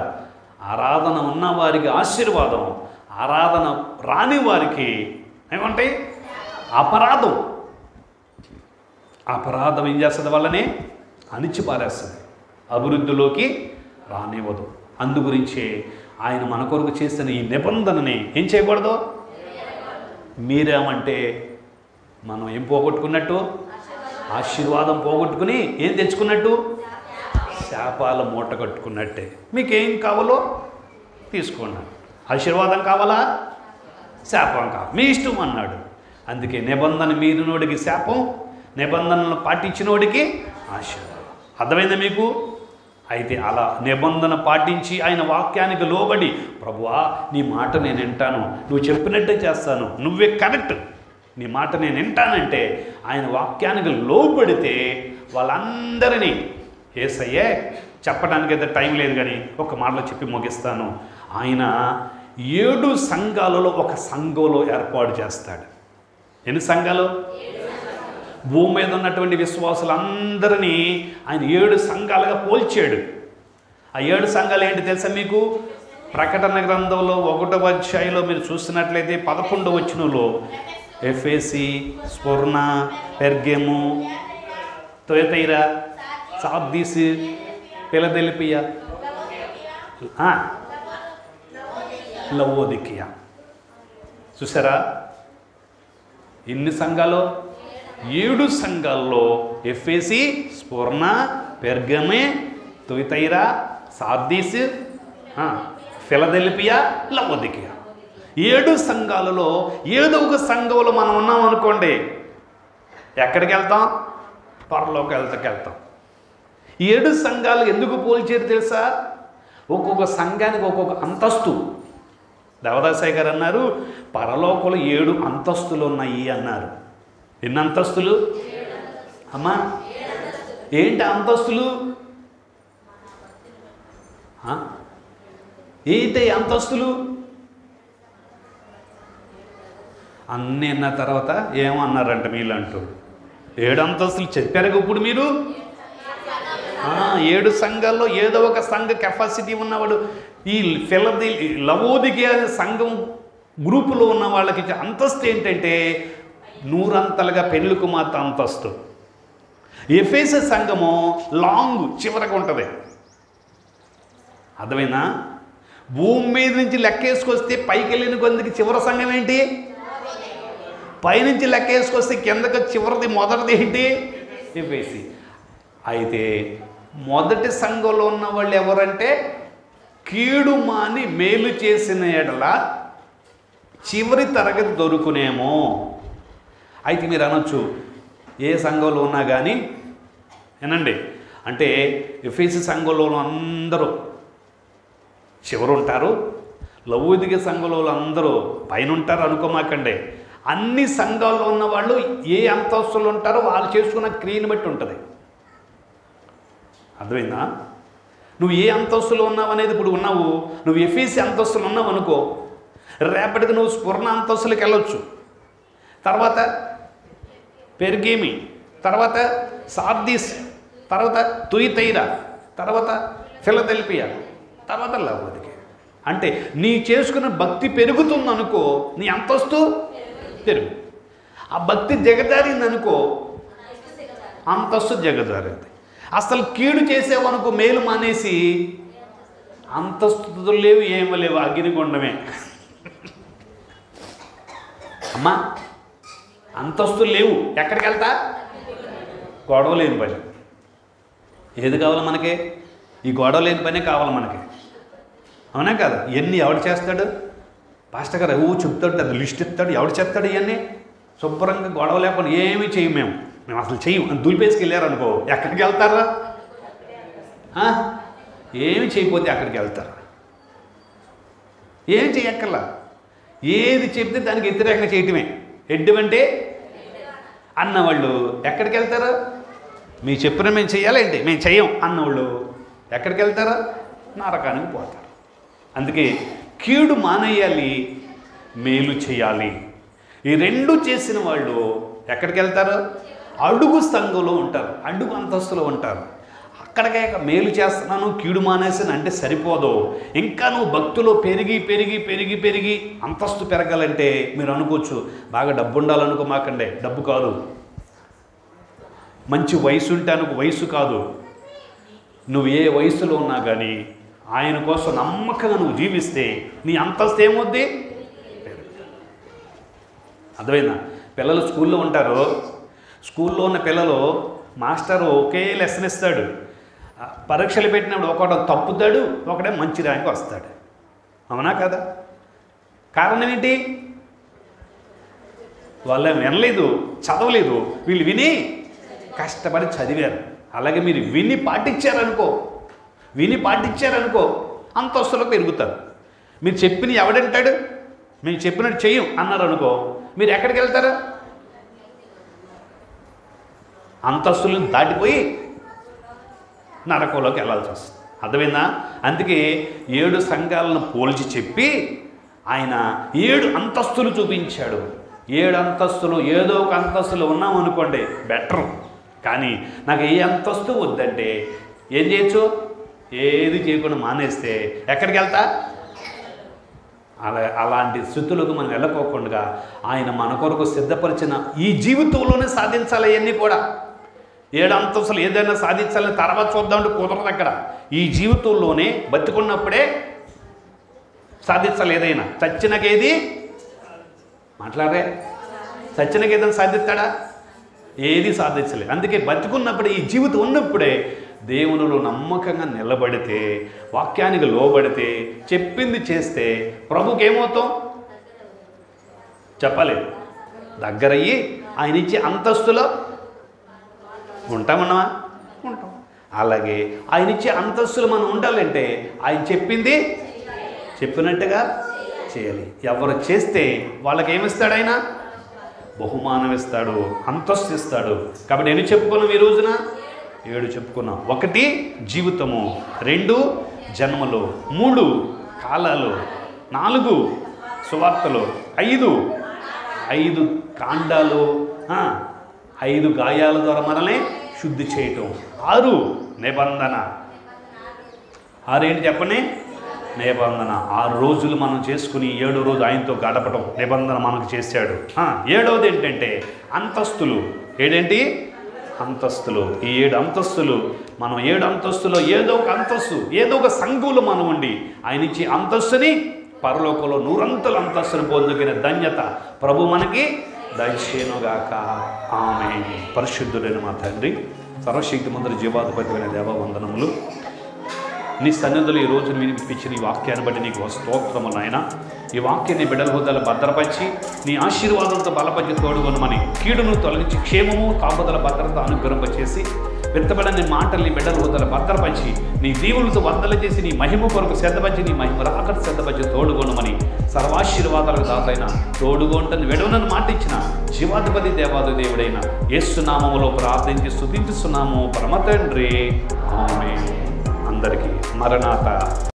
ఆరాధన ఉన్న వారికి ఆశీర్వాదం, ఆరాధన రాని వారికి ఏమంటాయి? అపరాధం. అపరాధం ఏం చేస్తుంది? వాళ్ళని అణిచిపారేస్తుంది, అభివృద్ధిలోకి రానివ్వదు. అందుగురించే ఆయన మన కొరకు చేసిన ఈ నిబంధనని ఏం చేయకూడదు? మీరేమంటే మనం ఏం పోగొట్టుకున్నట్టు? ఆశీర్వాదం పోగొట్టుకుని ఏం తెచ్చుకున్నట్టు? శాపాల మూట కట్టుకున్నట్టే. మీకేం కావాలో తీసుకోండి. ఆశీర్వాదం కావాలా, శాపం కావాలి, మీ ఇష్టం అన్నాడు. అందుకే నిబంధన మీరినోడికి శాపం, నిబంధనలు పాటించినోడికి ఆశీర్వాదం. అర్థమైందా మీకు? అయితే అలా నిబంధన పాటించి ఆయన వాక్యానికి లోబడి, ప్రభువా నీ మాట నేను వింటాను, నువ్వు చెప్పినట్టే చేస్తాను, నువ్వే కరెక్ట్, నీ మాట నేను వింటానంటే ఆయన వాక్యానికి లోబడితే వాళ్ళందరినీ యేసయ్యే చెప్పడానికి అయితే టైం లేదు కానీ ఒక మాటలో చెప్పి ముగిస్తాను. ఆయన 7 సంఘాలలో ఒక సంఘంలో ఏర్పాటు చేస్తాడు. ఎన్ని సంఘాలు? భూమి మీద ఉన్నటువంటి విశ్వాసులందరినీ ఆయన 7 సంఘాలుగా పోల్చాడు. ఆ 7 సంఘాలు ఏంటి తెలుసా మీకు? ప్రకటన గ్రంథంలో 1వ అధ్యాయంలో మీరు చూసినట్లయితే 11వ వచనంలో ఎఫెసీ, స్ముర్ణ, పెర్గము, తుయతైరా, సార్దీస్, ఫిలదెల్ఫియా, లవోదికియా. చూసారా ఎన్ని సంఘాలు? 7 సంఘాల్లో ఎఫెసీ, స్ముర్ణ, పెర్గమే, తుయతైరా, సార్దీస్, ఫిలదెల్ఫియా, లవోదికియా. 7 సంఘాలలో ఏదో ఒక సంఘంలో మనం ఉన్నాం అనుకోండి, ఎక్కడికి వెళ్తాం? పరలోకి వెళ్తాం. 7 సంఘాలు ఎందుకు పోల్చారు తెలుసా? ఒక్కొక్క సంఘానికి ఒక్కొక్క అంతస్తు. దేవదాసయ్య గారు అన్నారు, పరలోకంలో 7 అంతస్తులు ఉన్నాయి అన్నారు. ఎన్ని అంతస్తులు అమ్మా? ఏంటి అంతస్తులు? ఏంటి అంతస్తులు? అన్నీ అన్న తర్వాత ఏమన్నారంట వీళ్ళంటూ? 7 అంతస్తులు చెప్పారు ఇప్పుడు మీరు. 7 సంఘాల్లో ఏదో ఒక సంఘ కెపాసిటీ ఉన్నవాడు. ఈ లవోదికియా సంఘం గ్రూపులో ఉన్న వాళ్ళకి అంతస్తు ఏంటంటే 100 అంతలుగా పెళ్లి కుమార్తె అంతస్తు. ఎఫెసు సంఘము లాంగ్ చివరకు ఉంటుంది. అర్థమైనా? భూమి మీద నుంచి లెక్కేసుకొస్తే పైకి వెళ్ళిన కొందికి చివరి సంఘం ఏంటి? పైనుంచి లెక్కేసుకొస్తే కిందకి చివరిది మొదటిది ఏంటి? ఎఫెసు. అయితే మొదటి సంఘంలో ఉన్న వాళ్ళు ఎవరంటే కీడు మాని మేలు చేసిన ఎడల చివరి తరగతి దొరుకునేమో. అయితే మీరు అనొచ్చు, ఏ సంఘంలో ఉన్నా కానీ ఏనండి, అంటే ఎఫెసు సంఘంలో అందరూ చివరు ఉంటారు, లవోదికియా సంఘంలో అందరూ పైన ఉంటారు అనుకోమాకండి. అన్ని సంఘాల్లో ఉన్న వాళ్ళు ఏ అంతస్తులు ఉంటారో వాళ్ళు చేసుకున్న క్రియని బట్టి ఉంటుంది. అర్థమైందా? నువ్వు ఏ అంతస్తులో ఉన్నావు అనేది ఇప్పుడు ఉన్నావు. నువ్వు ఎఫెసు అంతస్తులు ఉన్నావు అనుకో, రేపటికి నువ్వు స్ఫురణ అంతస్తులకు వెళ్ళొచ్చు, తర్వాత పెర్గేమి, తర్వాత సార్దీస్, తర్వాత తుయితైరా, తర్వాత ఫిలదెల్ఫియా, తర్వాత లవోదికియా. అంటే నీ చేసుకున్న భక్తి పెరుగుతుందనుకో, నీ అంతస్తు పెరుగు. ఆ భక్తి దిగజారిందనుకో, అంతస్తు దిగజారింది. అసలు కీడు చేసేవనుకో, మేలు మానేసి, అంతస్తులు లేవు, ఏమీ లేవు, అగ్నిగుండమే. అమ్మా అంతస్తులు లేవు, ఎక్కడికి వెళ్తా? గొడవ లేని పని. ఏది కావాలి మనకి? ఈ గొడవ లేని పనే కావాలి మనకి. అవునా కాదు? ఇవన్నీ ఎవడు చేస్తాడు? పాస్టర్ గారు చెప్తాడు, అది లిస్ట్ ఇస్తాడు, ఎవడు చేస్తాడు? ఇవన్నీ శుభ్రంగా గొడవ లేకుండా ఏమీ చెయ్యం మేము అసలు చెయ్యం అని దులిపేసుకు వెళ్ళారనుకో, ఎక్కడికి వెళ్తారా? ఏమి చేయకపోతే అక్కడికి వెళ్తారు. ఏం చేయక్కర్లా, ఏది చెప్తే దానికి వ్యతిరేకంగా చేయటమే. ఎడ్డమంటే అన్నవాళ్ళు ఎక్కడికి వెళ్తారు? మీరు చెప్పిన మేము చెయ్యాలంటే మేము చెయ్యం అన్నవాళ్ళు ఎక్కడికి వెళ్తారా? నరకానికి పోతారు. అందుకే కీడు మానేయాలి, మేలు చేయాలి. ఈ 2 చేసిన వాళ్ళు ఎక్కడికి వెళ్తారు? అడుగు సంఘంలో ఉంటారు, అడుగు అంతస్తులో ఉంటారు. అక్కడికే మేలు చేస్తున్నాను, కీడు మానేసాను అంటే సరిపోదు. ఇంకా నువ్వు భక్తిలో పెరిగి పెరిగి పెరిగి పెరిగి అంతస్తు పెరగాలంటే మీరు అనుకోవచ్చు, బాగా డబ్బు ఉండాలనుకోమాకండి. డబ్బు కాదు, మంచి వయసు ఉంటే అనుకో, వయసు కాదు. నువ్వు ఏ వయసులో ఉన్నా కానీ ఆయన కోసం నమ్మకంగా నువ్వు జీవిస్తే నీ అంతస్తు ఏమవుద్ది? అర్థమైందా? పిల్లలు స్కూల్లో ఉంటారు, స్కూల్లో ఉన్న పిల్లలు మాస్టర్ ఒకే లెసన్ ఇస్తాడు. పరీక్షలు పెట్టినప్పుడు ఒకడు తప్పుతాడు, ఒకడే మంచి ర్యాంక్ వస్తాడు. అవునా కదా? కారణం ఏంటి? వాళ్ళు వినలేదు, చదవలేదు. వీళ్ళు విని కష్టపడి చదివారు. అలాగే మీరు విని పాటించారనుకో అంతస్తులో పెరుగుతారు. మీరు చెప్పిన ఎవడంటాడు? మేము చెప్పినట్టు చెయ్యం అన్నారు అనుకో, మీరు ఎక్కడికి వెళ్తారు? అంతస్తులను దాటిపోయి నరకంలోకి వెళ్ళాల్సి వస్తుంది. అర్థమైందా? అందుకే 7 సంఘాలను పోల్చి చెప్పి ఆయన 7 అంతస్తులు చూపించాడు. 7 అంతస్తులు, ఏదో ఒక అంతస్తులు ఉన్నాం అనుకోండి బెటర్. కానీ నాకు ఏ అంతస్తు వద్దంటే ఏం చేయొచ్చు? ఏది చేయకుండా మానేస్తే ఎక్కడికి వెళ్తా? అలాంటి స్థితులకు మనం వెళ్ళకోకుండా ఆయన మన కొరకు సిద్ధపరిచిన ఈ జీవితంలోనే సాధించాలి. అవన్నీ కూడా 7 అంతస్తులు ఏదైనా సాధించాలని తర్వాత చూద్దామంటే కుదరదు. అక్కడ ఈ జీవితంలోనే బతికున్నప్పుడే సాధించాలి. ఏదైనా చచ్చినకేది మాట్లాడరే, చచ్చినకేదైనా సాధిస్తాడా? ఏది సాధించలేదు. అందుకే బతికున్నప్పుడే, ఈ జీవితం ఉన్నప్పుడే దేవునిలో నమ్మకంగా నిలబడితే, వాక్యానికి లోబడితే, చెప్పింది చేస్తే ప్రభుకి ఏమవుతాం చెప్పాలి, దగ్గరయ్యి ఆయన ఇచ్చే అంతస్తులో ఉంటామన్నమా, ఉంటాం. అలాగే ఆయన ఇచ్చే అంతస్తులు మనం ఉండాలంటే ఆయన చెప్పింది చెప్పినట్టుగా చేయాలి. ఎవరు చేస్తే వాళ్ళకి ఏమిస్తాడు ఆయన? బహుమానం ఇస్తాడు, అంతస్తు ఇస్తాడు. కాబట్టి ఎన్ని చెప్పుకున్నాం ఈ రోజున? 7 చెప్పుకున్నాం. 1 జీవితము, 2 జన్మలు, 3 కాలాలు, 4 సువార్తలు, 5 కాండాలు, 5 గాయాల ద్వారా మనల్ని శుద్ధి చేయటం, 6 నిబంధన. 6 ఏంటి చెప్పండి? నిబంధన. 6 రోజులు మనం చేసుకుని 7వ రోజు ఆయనతో గడపటం నిబంధన మనకు చేశాడు. 7వది ఏంటంటే అంతస్తులు. ఏడేంటి? అంతస్తులు. ఈ 7 అంతస్తులు మనం 7 అంతస్తులో ఏదో ఒక అంతస్తు, ఏదో ఒక సంఘంలో మనం ఉండి ఆయన ఇచ్చే అంతస్తుని పరలోకంలో 100 అంతస్తుని పొందుకునే ధన్యత ప్రభు మనకి దయచేయునుగాక. ఆమేన్. పరిశుద్ధుడైన మా తండ్రి, సర్వశక్తిమంతుడు, జీవాధిపతి అయిన దేవ వందనములు. నీ సన్నిధులు ఈ రోజు వినిపించిన ఈ వాక్యాన్ని బట్టి నీకు స్తోత్రము నాయన. ఈ వాక్యాన్ని బిడ్డల హృదయాలు భద్రపరిచి నీ ఆశీర్వాదంతో బలపరిచి తోడుకొనమని, కీడును తొలగించి క్షేమము కాపుదల భద్రత అనుగ్రహింపచేసి విత్తబడని మాటల్ని బిడ్డల హృదయాలు భద్రపరిచి నీ దీవులతో వందలు చేసి నీ మహిమ కొరకు సిద్ధపరిచి నీ మహిమ రాకడ సిద్ధపరిచి తోడుకొనమని, సర్వాశీర్వాదాలకు దాతైన తోడుగొంటని వెడవనని మాట ఇచ్చిన జీవాధిపతి దేవాది దేవుడైన యేసు నామములో ప్రార్థించి స్తుతించుచున్నాము పరమ తండ్రి. ఆమేన్. అందరికీ మరణాత.